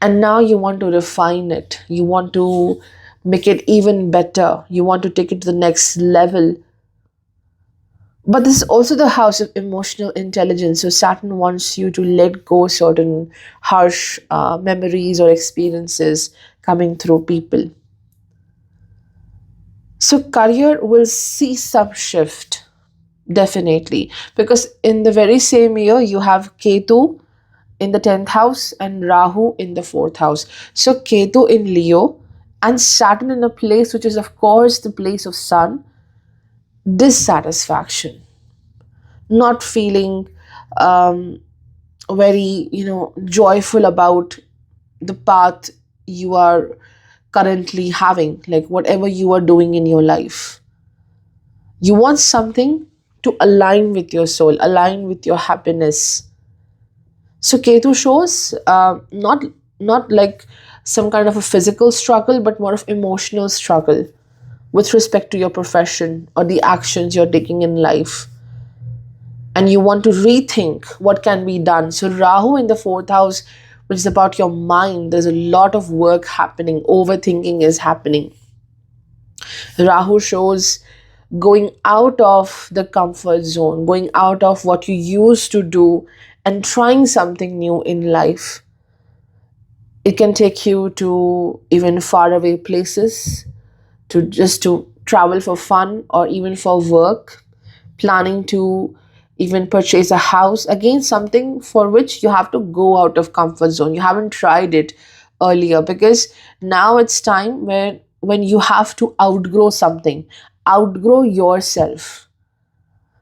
and now you want to refine it, you want to make it even better, you want to take it to the next level. But this is also the house of emotional intelligence. So Saturn wants you to let go certain harsh memories or experiences coming through people. So career will see some shift, definitely, because in the very same year you have Ketu in the 10th house and Rahu in the 4th house. So Ketu in Leo and Saturn in a place which is of course the place of sun, dissatisfaction, not feeling um, very joyful about the path you are currently having, like whatever you are doing in your life. You want something to align with your soul, align with your happiness. So Ketu shows not like some kind of a physical struggle, but more of emotional struggle with respect to your profession or the actions you're taking in life. And you want to rethink what can be done. So Rahu in the 4th house, which is about your mind, there's a lot of work happening, overthinking is happening. Rahu shows going out of the comfort zone, going out of what you used to do and trying something new in life. It can take you to even faraway places, to travel for fun or even for work, planning to even purchase a house. Again, something for which you have to go out of comfort zone. You haven't tried it earlier, because now it's time where when you have to outgrow something, outgrow yourself.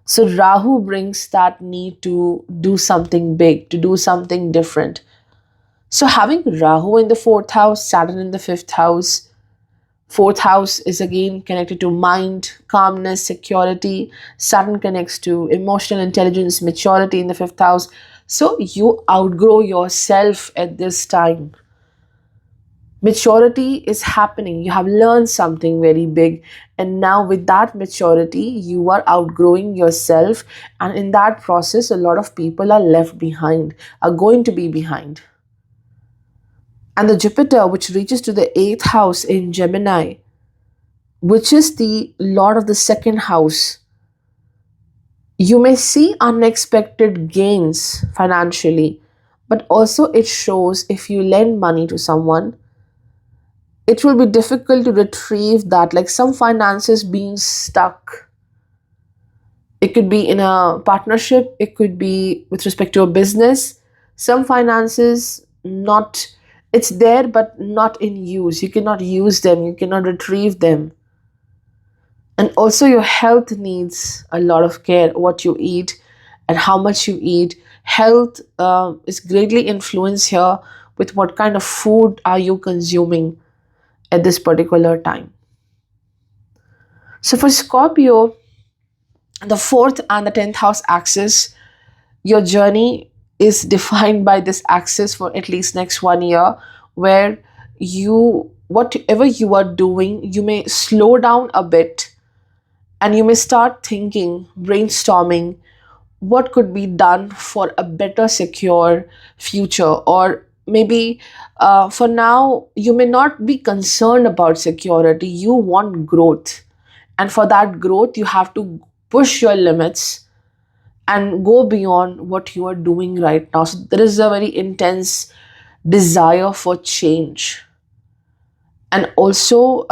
So Rahu brings that need to do something big, to do something different. So having Rahu in the 4th house, Saturn in the 5th house, 4th house is again connected to mind, calmness, security. Saturn connects to emotional intelligence, maturity in the 5th house. So you outgrow yourself at this time. Maturity is happening. You have learned something very big. And now, with that maturity, you are outgrowing yourself. And in that process, a lot of people are left behind, are going to be behind. And the Jupiter, which reaches to the 8th house in Gemini, which is the lord of the 2nd house, you may see unexpected gains financially, but also it shows if you lend money to someone, it will be difficult to retrieve that, like some finances being stuck. It could be in a partnership, it could be with respect to a business. Some finances not, it's there but not in use. You cannot use them, you cannot retrieve them. And also your health needs a lot of care, what you eat and how much you eat. Health is greatly influenced here with what kind of food are you consuming at this particular time. So for Scorpio, the 4th and the 10th house axis, your journey is defined by this axis for at least next 1 year, where you, whatever you are doing, you may slow down a bit and you may start thinking, brainstorming what could be done for a better secure future. Or maybe for now you may not be concerned about security, you want growth, and for that growth you have to push your limits and go beyond what you are doing right now. So there is a very intense desire for change. And also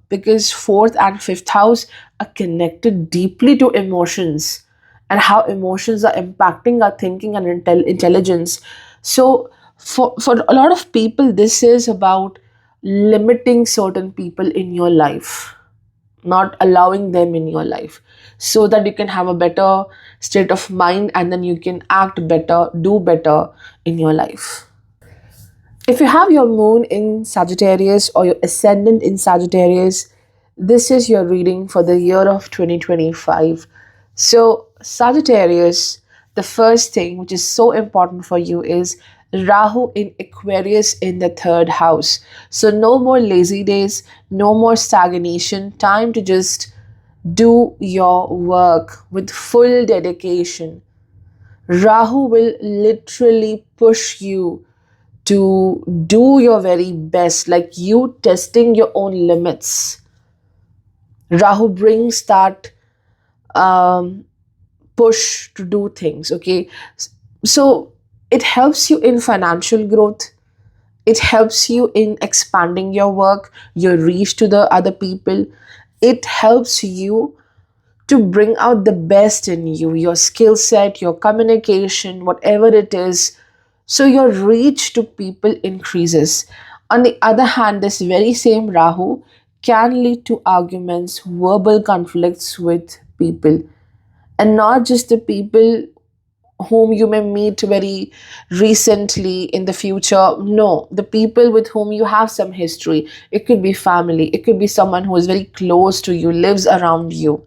because 4th and 5th house are connected deeply to emotions and how emotions are impacting our thinking and intelligence. So For a lot of people, this is about limiting certain people in your life, not allowing them in your life, so that you can have a better state of mind and then you can act better, do better in your life. If you have your moon in Sagittarius or your ascendant in Sagittarius, this is your reading for the year of 2025. So, Sagittarius, the first thing which is so important for you is Rahu in Aquarius in the third house. So, no more lazy days, no more stagnation, time to just do your work with full dedication. Rahu will literally push you to do your very best, like you testing your own limits. Rahu brings that um, push to do things, okay? So it helps you in financial growth, it helps you in expanding your work, your reach to the other people. It helps you to bring out the best in you, your skill set, your communication, whatever it is. So your reach to people increases. On the other hand, this very same Rahu can lead to arguments, verbal conflicts with people, and not just the people whom you may meet very recently in the future. No, the people with whom you have some history. It could be family, it could be someone who is very close to you, lives around you,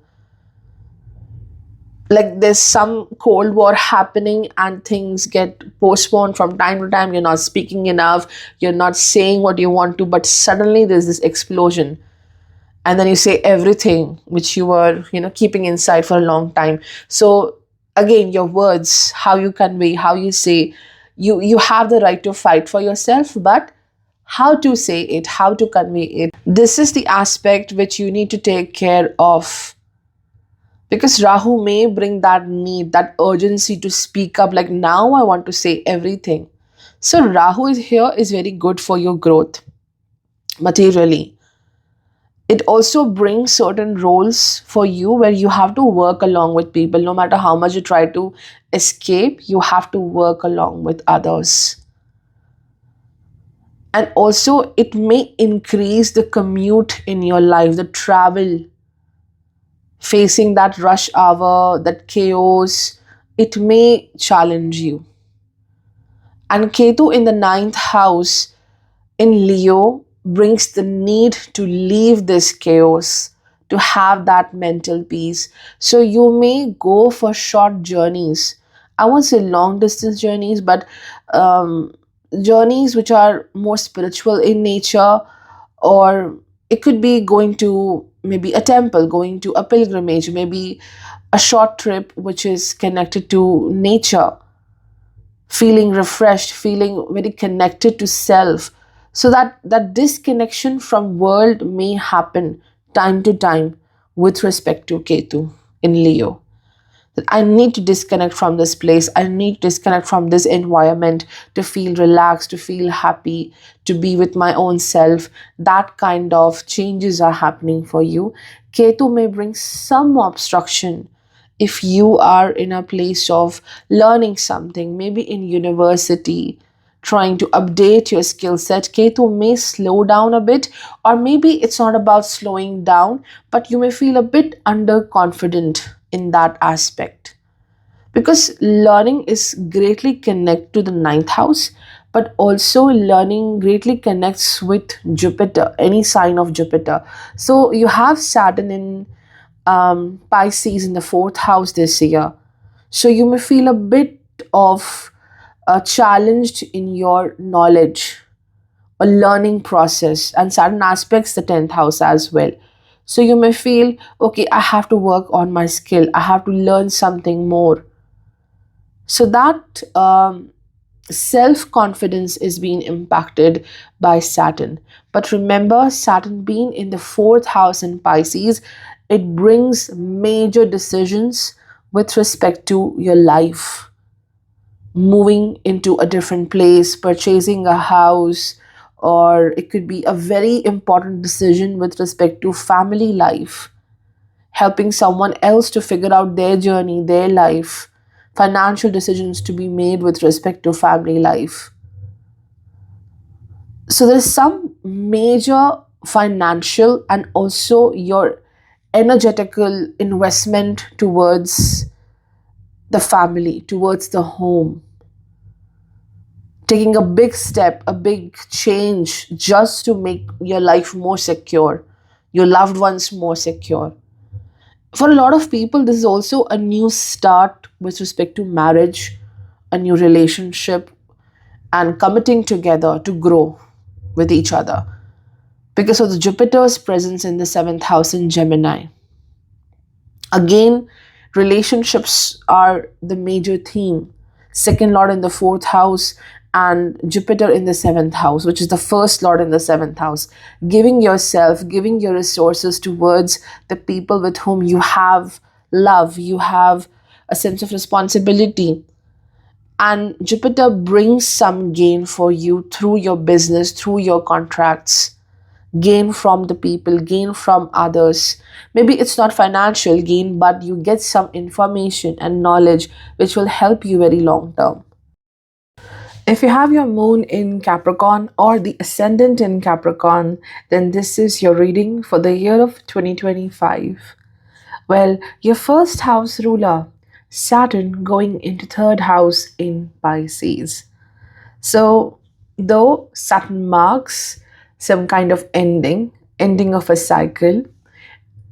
like there's some cold war happening and things get postponed from time to time. You're not speaking enough, you're not saying what you want to, but suddenly there's this explosion, and then you say everything which you were, keeping inside for a long time. So again, your words, how you convey, how you say, you have the right to fight for yourself, but how to say it, how to convey it, this is the aspect which you need to take care of, because Rahu may bring that need, that urgency to speak up, like now I want to say everything. So Rahu is here is very good for your growth materially. It also brings certain roles for you where you have to work along with people. No matter how much you try to escape, you have to work along with others. And also, it may increase the commute in your life, the travel, facing that rush hour, that chaos. It may challenge you. And Ketu in the ninth house in Leo brings the need to leave this chaos, to have that mental peace. So you may go for short journeys. I won't say long distance journeys, but um, journeys which are more spiritual in nature, or it could be going to maybe a temple, going to a pilgrimage, maybe a short trip which is connected to nature, feeling refreshed, feeling very connected to self. So that disconnection from world may happen time to time with respect to Ketu in Leo. That I need to disconnect from this place, I need to disconnect from this environment to feel relaxed, to feel happy, to be with my own self. That kind of changes are happening for you. Ketu may bring some obstruction if you are in a place of learning something, maybe in university, trying to update your skill set. Ketu may slow down a bit, or maybe it's not about slowing down, but you may feel a bit underconfident in that aspect, because learning is greatly connected to the ninth house, but also learning greatly connects with Jupiter, any sign of Jupiter. So you have Saturn in Pisces in the fourth house this year. So you may feel a bit of challenged in your knowledge, a learning process, and Saturn aspects the 10th house as well. So you may feel, okay, I have to work on my skill, I have to learn something more. So that self confidence is being impacted by Saturn. But remember, Saturn being in the fourth house in Pisces, it brings major decisions with respect to your life. Moving into a different place, purchasing a house, or it could be a very important decision with respect to family life, helping someone else to figure out their journey, their life, financial decisions to be made with respect to family life. So there's some major financial and also your energetical investment towards the family, towards the home, taking a big step, a big change just to make your life more secure, your loved ones more secure. For a lot of people, this is also a new start with respect to marriage, a new relationship, and committing together to grow with each other because of the Jupiter's presence in the seventh house in Gemini. Again, relationships are the major theme. Second Lord in the fourth house, and Jupiter in the seventh house, which is the first Lord in the seventh house. Giving yourself, giving your resources towards the people with whom you have love, you have a sense of responsibility. And Jupiter brings some gain for you through your business, through your contracts, gain from the people, gain from others. Maybe it's not financial gain, but you get some information and knowledge which will help you very long term. If you have your moon in Capricorn or the ascendant in Capricorn, then this is your reading for the year of 2025. Well, your first house ruler, Saturn, going into third house in Pisces. So, though Saturn marks some kind of ending of a cycle,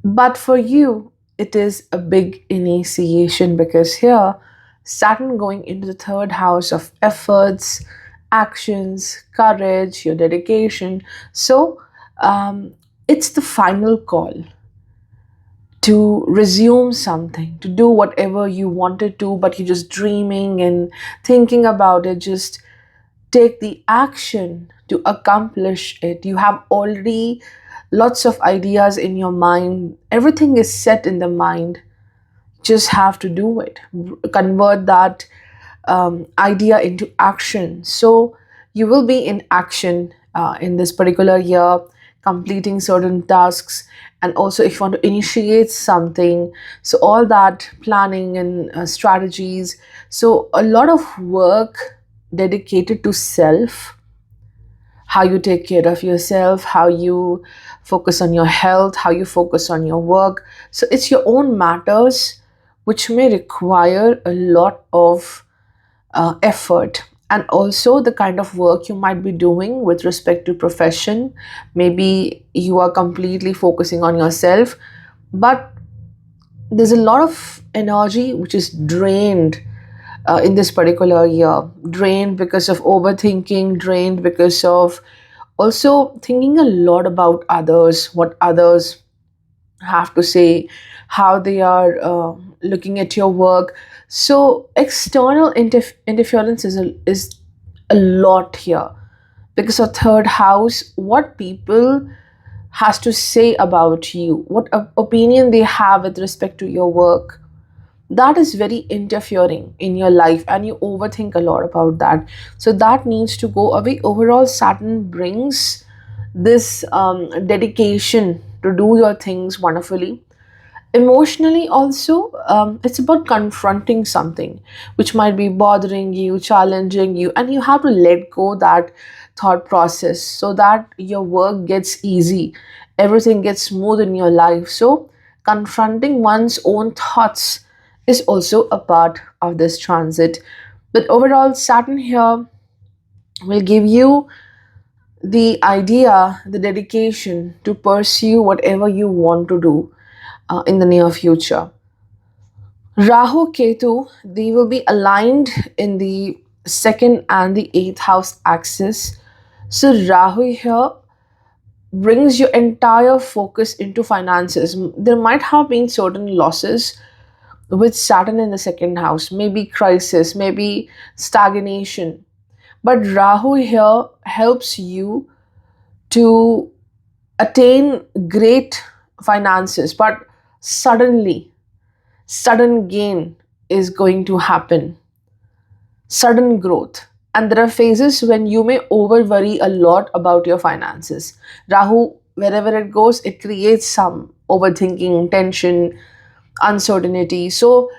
but for you, it is a big initiation because here, Saturn going into the third house of efforts, actions, courage, your dedication. So, it's the final call to resume something, to do whatever you wanted to, but you're just dreaming and thinking about it. Just take the action to accomplish it. You have already lots of ideas in your mind, everything is set in the mind. Just have to do it, convert that idea into action. So you will be in action in this particular year, completing certain tasks. And also, if you want to initiate something, so all that planning and strategies. So, a lot of work dedicated to self, how you take care of yourself, how you focus on your health, how you focus on your work. So, it's your own matters which may require a lot of effort, and also the kind of work you might be doing with respect to profession. Maybe you are completely focusing on yourself, but there's a lot of energy which is drained in this particular year, drained because of overthinking, drained because of also thinking a lot about others, what others have to say, how they are looking at your work. So external interference is a lot here because of third house, what people has to say about you, what opinion they have with respect to your work, that is very interfering in your life and you overthink a lot about that. So that needs to go away. Overall, Saturn brings this dedication to do your things wonderfully. Emotionally also, it's about confronting something which might be bothering you, challenging you, and you have to let go that thought process so that your work gets easy, everything gets smooth in your life. So confronting one's own thoughts is also a part of this transit. But overall, Saturn here will give you the idea, the dedication to pursue whatever you want to do in the near future. Rahu, Ketu, they will be aligned in the second and the eighth house axis. So Rahu here brings your entire focus into finances. There might have been certain losses with Saturn in the second house, maybe crisis, maybe stagnation. But Rahu here helps you to attain great finances, but suddenly, sudden gain is going to happen, sudden growth. And there are phases when you may over worry a lot about your finances. Rahu, wherever it goes, it creates some overthinking, tension, uncertainty. So,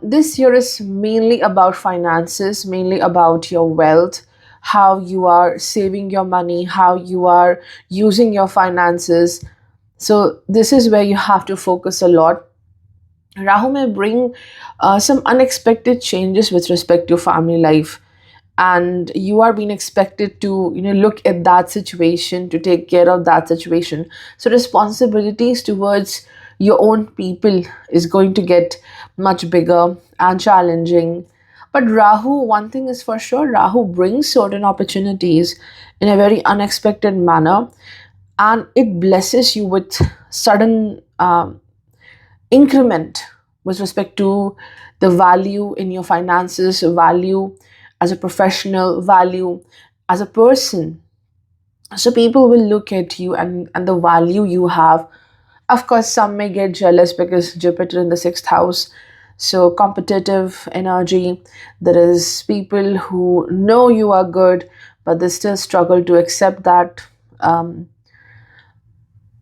this year is mainly about finances, mainly about your wealth, how you are saving your money, how you are using your finances. So this is where you have to focus a lot. Rahu may bring some unexpected changes with respect to family life, and you are being expected to look at that situation, to take care of that situation. So responsibilities towards your own people is going to get much bigger and challenging. But Rahu, one thing is for sure, Rahu brings certain opportunities in a very unexpected manner, and it blesses you with sudden increment with respect to the value in your finances, value as a professional, value as a person. So people will look at you and the value you have. Of course, some may get jealous because Jupiter in the sixth house. So competitive energy. There is people who know you are good, but they still struggle to accept that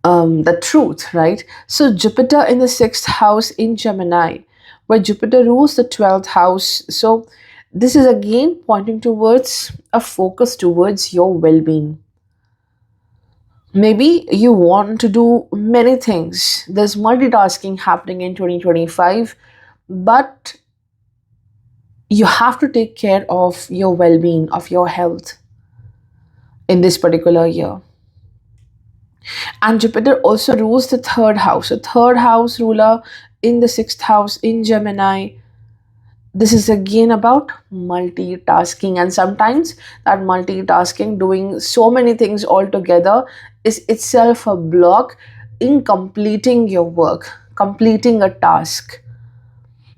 the truth, right? So Jupiter in the sixth house in Gemini, where Jupiter rules the 12th house. So this is again pointing towards a focus towards your well-being. Maybe you want to do many things. There's multitasking happening in 2025, but you have to take care of your well-being, of your health in this particular year. And Jupiter also rules the third house. A third house ruler in the sixth house in Gemini. This is again about multitasking, and sometimes that multitasking, doing so many things all together, is itself a block in completing your work, completing a task.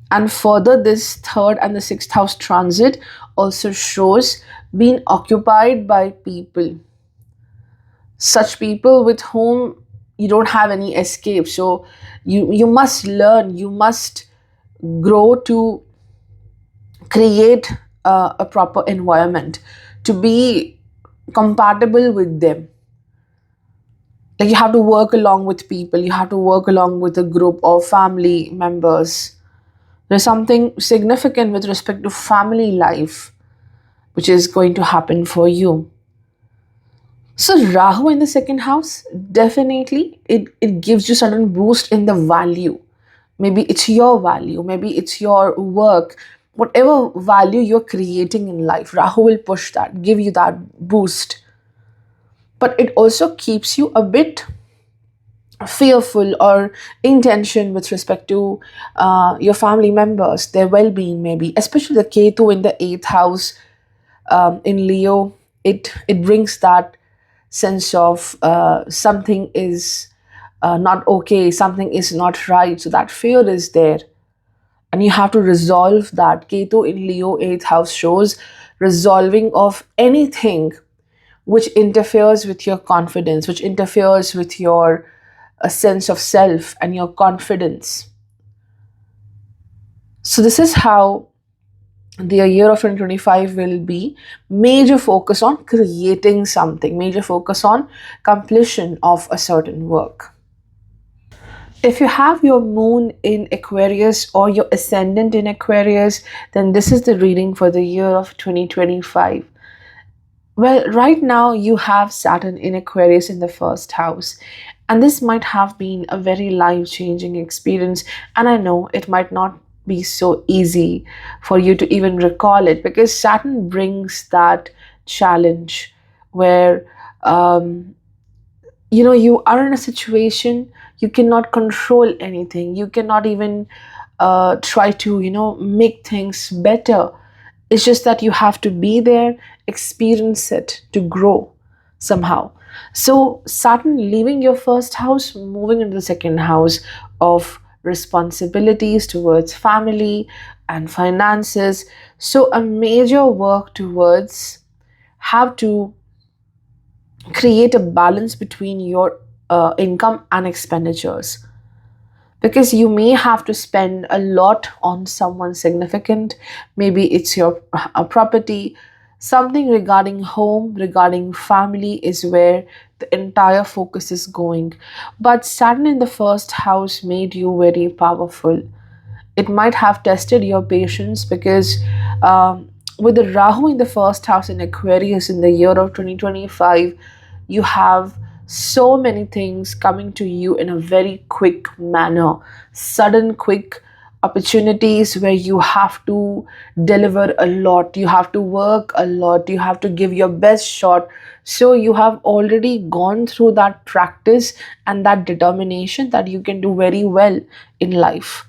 And further, this third and the sixth house transit also shows being occupied by people, such people with whom you don't have any escape. So you must learn, you must grow to create a proper environment, to be compatible with them. Like, you have to work along with people, you have to work along with a group of family members. There's something significant with respect to family life which is going to happen for you. So Rahu in the second house, definitely it gives you sudden boost in the value. Maybe it's your value, maybe it's your work, whatever value you're creating in life, Rahu will push that, give you that boost. But it also keeps you a bit fearful or in tension with respect to your family members, their well-being, maybe especially the Ketu in the eighth house in Leo. It brings that sense of something is not okay, something is not right. So that fear is there, and you have to resolve that. Ketu in Leo, eighth house shows resolving of anything which interferes with your confidence, which interferes with your a sense of self and your confidence. So this is how the year of 2025 will be. Major focus on creating something, major focus on completion of a certain work. If you have your moon in Aquarius or your ascendant in Aquarius, then this is the reading for the year of 2025. Well, right now you have Saturn in Aquarius in the first house, and this might have been a very life-changing experience. And I know it might not be so easy for you to even recall it, because Saturn brings that challenge where you are in a situation you cannot control anything, you cannot even try to make things better. It's just that you have to be there, experience it to grow somehow. So Saturn leaving your first house, moving into the second house of responsibilities towards family and finances. So a major work towards how to create a balance between your income and expenditures, because you may have to spend a lot on someone significant. Maybe it's your property, something regarding home, regarding family is where the entire focus is going. But Saturn in the first house made you very powerful. It might have tested your patience, because with the Rahu in the first house in Aquarius in the year of 2025, you have so many things coming to you in a very quick manner, sudden, quick opportunities where you have to deliver a lot, you have to work a lot, you have to give your best shot. So you have already gone through that practice and that determination that you can do very well in life.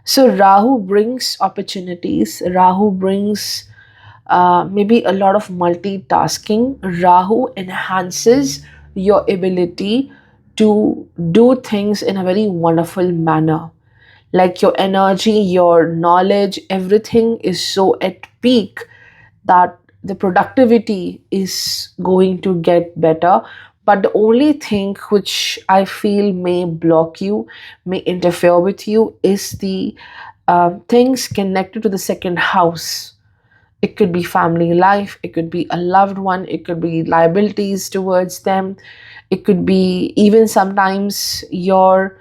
So Rahu brings opportunities, Rahu brings maybe a lot of multitasking. Rahu enhances your ability to do things in a very wonderful manner. Like your energy, your knowledge, everything is so at peak that the productivity is going to get better. But the only thing which I feel may block you, may interfere with you, is the things connected to the second house. It could be family life, it could be a loved one, it could be liabilities towards them, it could be even sometimes your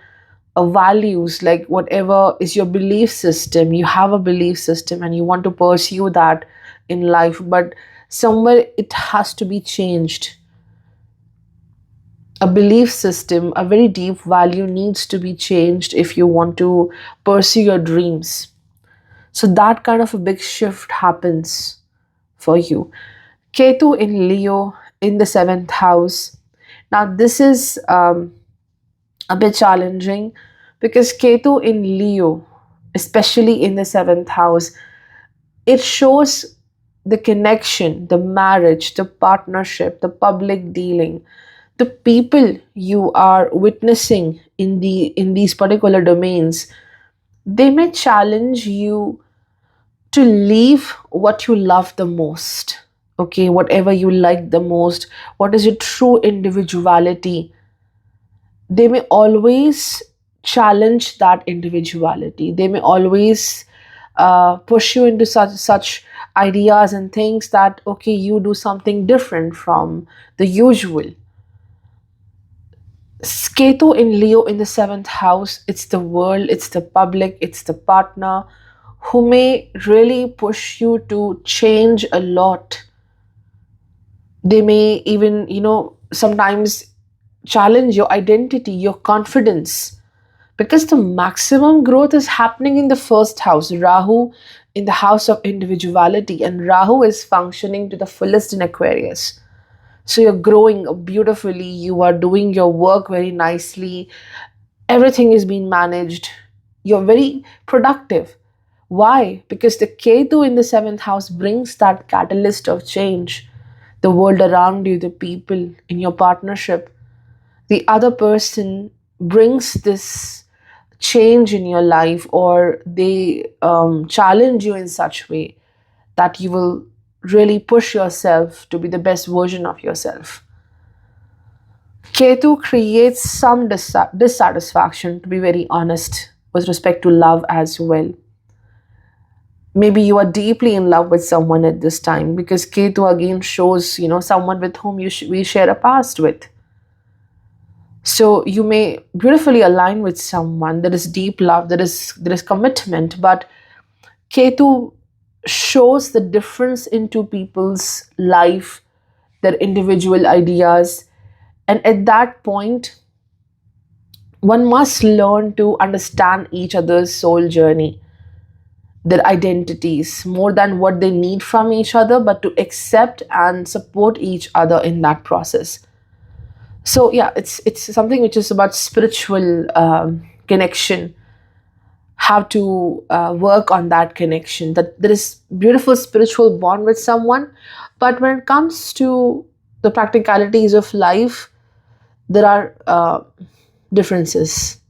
values, like whatever is your belief system. You have a belief system and you want to pursue that in life, but somewhere it has to be changed. A belief system, a very deep value needs to be changed if you want to pursue your dreams. So that kind of a big shift happens for you. Ketu in Leo in the seventh house. Now, this is a bit challenging because Ketu in Leo, especially in the seventh house, it shows the connection, the marriage, the partnership, the public dealing, the people you are witnessing in these particular domains. They may challenge you to leave what you love the most. Okay, whatever you like the most, what is your true individuality. They may always challenge that individuality. They may always push you into such ideas and things that, okay, you do something different from the usual. Ketu in Leo in the seventh house, it's the world, it's the public, it's the partner who may really push you to change a lot. They may even, sometimes challenge your identity, your confidence, because the maximum growth is happening in the first house. Rahu in the house of individuality, and Rahu is functioning to the fullest in Aquarius. So you're growing beautifully, you are doing your work very nicely, everything is being managed, you're very productive. Why? Because the Ketu in the seventh house brings that catalyst of change. The world around you, the people in your partnership, the other person brings this change in your life, or they challenge you in such way that you will really push yourself to be the best version of yourself. Ketu creates some dissatisfaction, to be very honest, with respect to love as well. Maybe you are deeply in love with someone at this time, because Ketu again shows, someone with whom we share a past with. So you may beautifully align with someone. There is deep love, there is commitment, but Ketu shows the difference into people's life, their individual ideas, and at that point, one must learn to understand each other's soul journey, their identities, more than what they need from each other, but to accept and support each other in that process. So yeah, it's something which is about spiritual connection, how to work on that connection, that there is beautiful spiritual bond with someone. But when it comes to the practicalities of life, there are differences.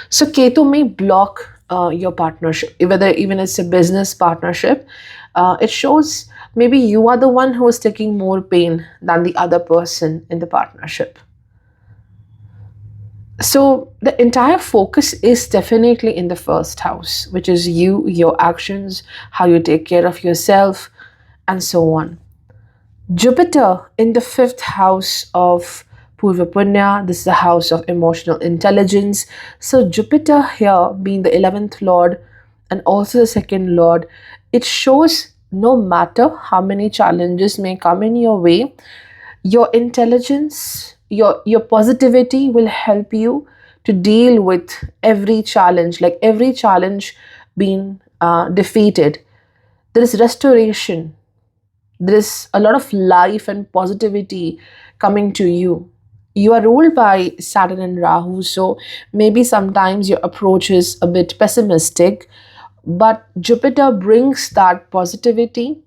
So Ketu may block your partnership, whether even it's a business partnership. It shows maybe you are the one who is taking more pain than the other person in the partnership. So the entire focus is definitely in the first house, which is you, your actions, how you take care of yourself, and so on. Jupiter in the fifth house of Purva Punya, this is the house of emotional intelligence. So Jupiter here being the 11th lord and also the second lord, it shows no matter how many challenges may come in your way, your intelligence, your positivity will help you to deal with every challenge. Like every challenge being defeated, there is restoration, there is a lot of life and positivity coming to you. You are ruled by Saturn and Rahu, so maybe sometimes your approach is a bit pessimistic, but Jupiter brings that positivity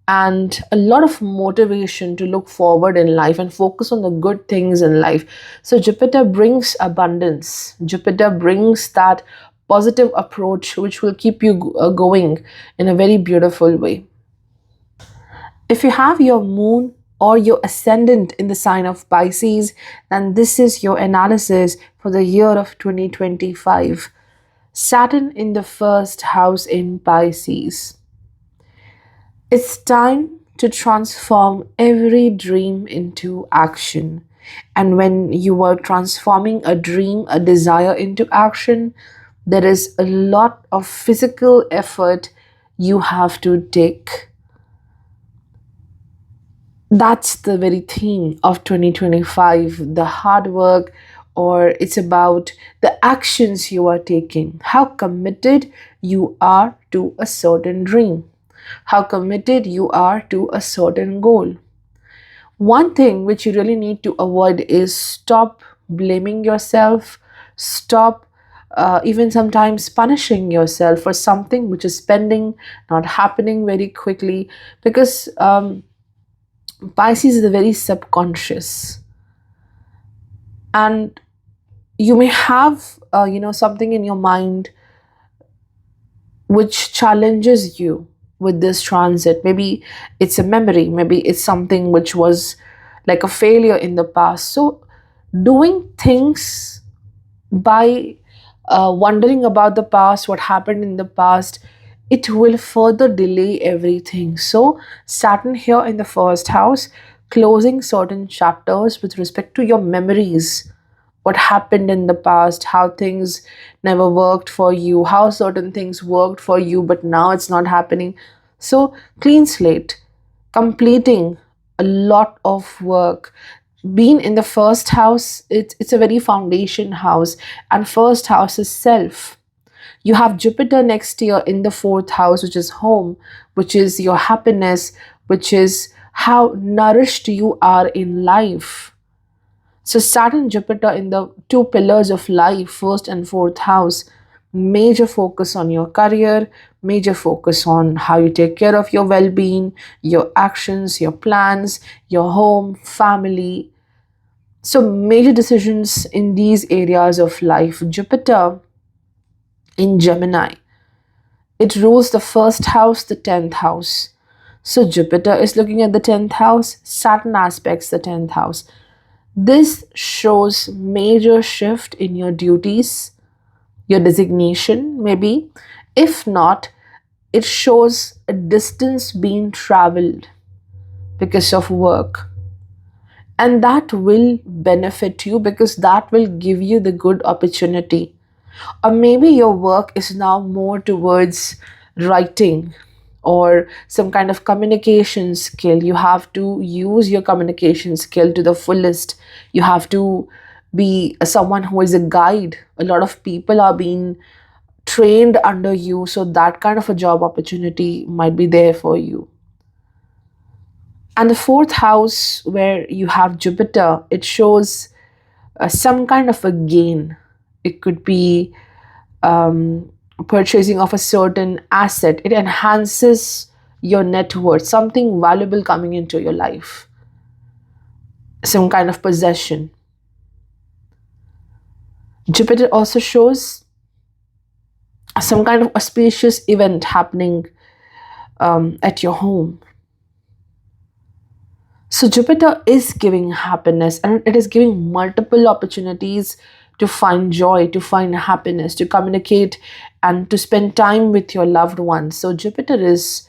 and a lot of motivation to look forward in life and focus on the good things in life. So Jupiter brings abundance. Jupiter brings that positive approach which will keep you going in a very beautiful way. If you have your moon or your ascendant in the sign of Pisces, then this is your analysis for the year of 2025. Saturn in the first house in Pisces. It's time to transform every dream into action. And when you are transforming a dream, a desire into action, there is a lot of physical effort you have to take. That's the very theme of 2025, the hard work, or it's about the actions you are taking, how committed you are to a certain dream, how committed you are to a certain goal. One thing which you really need to avoid is stop blaming yourself, stop even sometimes punishing yourself for something which is pending, not happening very quickly, because Pisces is very subconscious, and you may have something in your mind which challenges you with this transit. Maybe it's a memory, maybe it's something which was like a failure in the past. So doing things by wondering about the past, what happened in the past, it will further delay everything. So Saturn here in the first house, closing certain chapters with respect to your memories, what happened in the past, how things never worked for you, how certain things worked for you, but now it's not happening. So, clean slate, completing a lot of work. Being in the first house, it's a very foundation house, and first house is self. You have Jupiter next year in the fourth house, which is home, which is your happiness, which is how nourished you are in life. So Saturn Jupiter in the two pillars of life, first and fourth house, major focus on your career, major focus on how you take care of your well-being, your actions, your plans, your home, family. So major decisions in these areas of life. Jupiter in Gemini, it rules the first house, the 10th house. So Jupiter is looking at the 10th house, Saturn aspects the 10th house. This shows major shift in your duties, your designation, maybe. If not, it shows a distance being traveled because of work. And that will benefit you because that will give you the good opportunity. Or maybe your work is now more towards writing or some kind of communication skill. You have to use your communication skill to the fullest. You have to be someone who is a guide. A lot of people are being trained under you, so that kind of a job opportunity might be there for you. And the fourth house, where you have Jupiter, it shows some kind of a gain. It could be purchasing of a certain asset. It enhances your net worth, something valuable coming into your life, some kind of possession. Jupiter also shows some kind of auspicious event happening at your home. So Jupiter is giving happiness, and it is giving multiple opportunities to find joy, to find happiness, to communicate and to spend time with your loved ones. So Jupiter is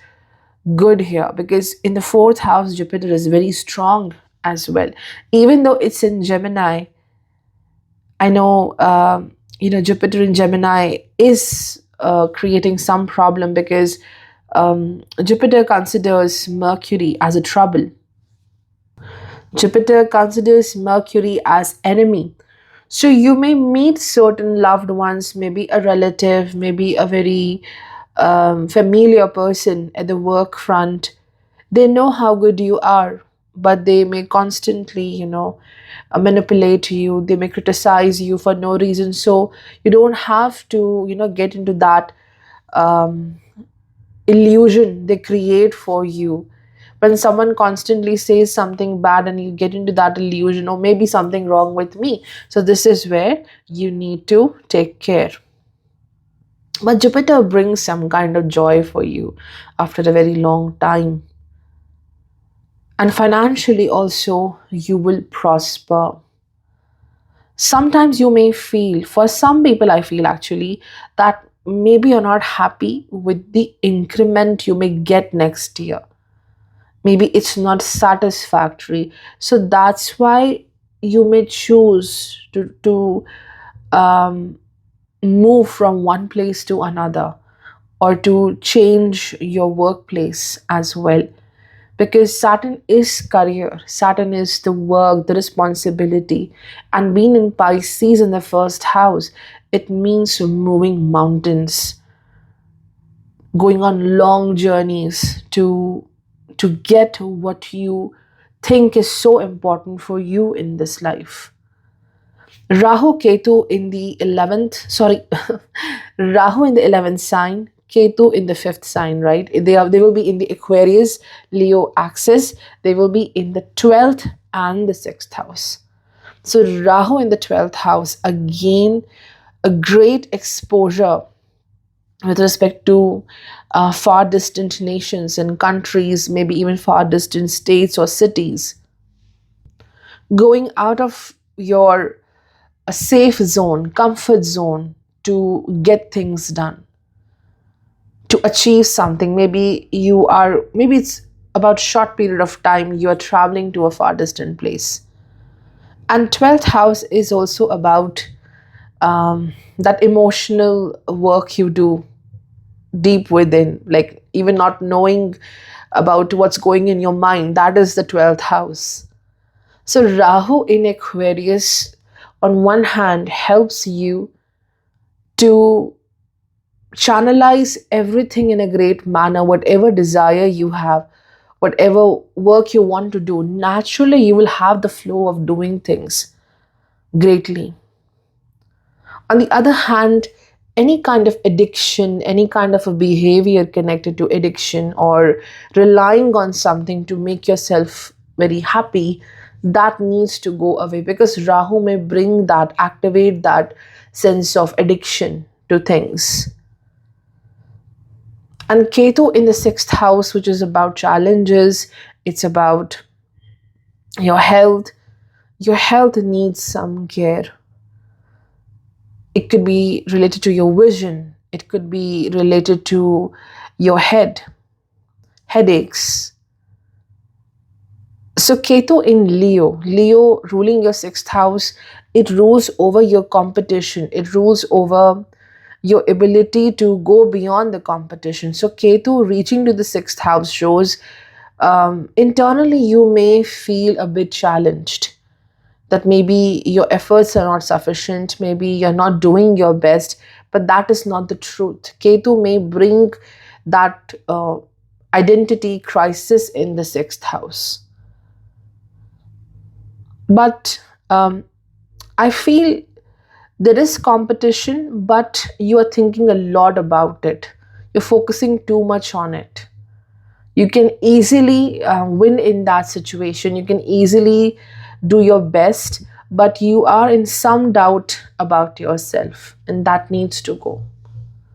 good here because in the fourth house, Jupiter is very strong as well. Even though it's in Gemini, I know, Jupiter in Gemini is creating some problem because Jupiter considers Mercury as a trouble. Jupiter considers Mercury as enemy. So you may meet certain loved ones, maybe a relative, maybe a very familiar person at the work front. They know how good you are, but they may constantly, manipulate you. They may criticize you for no reason. So you don't have to, get into that um, illusion they create for you. When someone constantly says something bad and you get into that illusion, or maybe something wrong with me, so this is where you need to take care. But Jupiter brings some kind of joy for you after a very long time. And financially also, you will prosper. Sometimes you may feel, for some people, I feel actually, that maybe you're not happy with the increment you may get next year. Maybe it's not satisfactory. So that's why you may choose to move from one place to another, or to change your workplace as well, because Saturn is career, Saturn is the work, the responsibility, and being in Pisces in the first house, it means moving mountains, going on long journeys to get what you think is so important for you in this life. Rahu Ketu in the 11th, sorry, Rahu in the 11th sign, Ketu in the 5th sign, right? They will be in the Aquarius Leo axis. They will be in the 12th and the 6th house. So Rahu in the 12th house, again, a great exposure with respect to far distant nations and countries, maybe even far distant states or cities. Going out of your a safe zone, comfort zone, to get things done, to achieve something. Maybe it's about short period of time you are traveling to a far distant place. And 12th house is also about that emotional work you do deep within, like even not knowing about what's going in your mind. That is the 12th house. So Rahu in Aquarius, on one hand, helps you to channelize everything in a great manner. Whatever desire you have, whatever work you want to do, naturally you will have the flow of doing things greatly. On the other hand, any kind of addiction, any kind of a behavior connected to addiction, or relying on something to make yourself very happy, that needs to go away, because Rahu may bring that, activate that sense of addiction to things. And Ketu in the 6th house, which is about challenges, it's about your health. Your health needs some care. It could be related to your vision. It could be related to your headaches. So Ketu in Leo ruling your 6th house, it rules over your competition. It rules over your ability to go beyond the competition. So Ketu reaching to the 6th house shows internally you may feel a bit challenged, that maybe your efforts are not sufficient, maybe you're not doing your best, but that is not the truth. Ketu may bring that identity crisis in the 6th house. But I feel there is competition, but you are thinking a lot about it. You're focusing too much on it. You can easily win in that situation. You can easily do your best, but you are in some doubt about yourself, and that needs to go.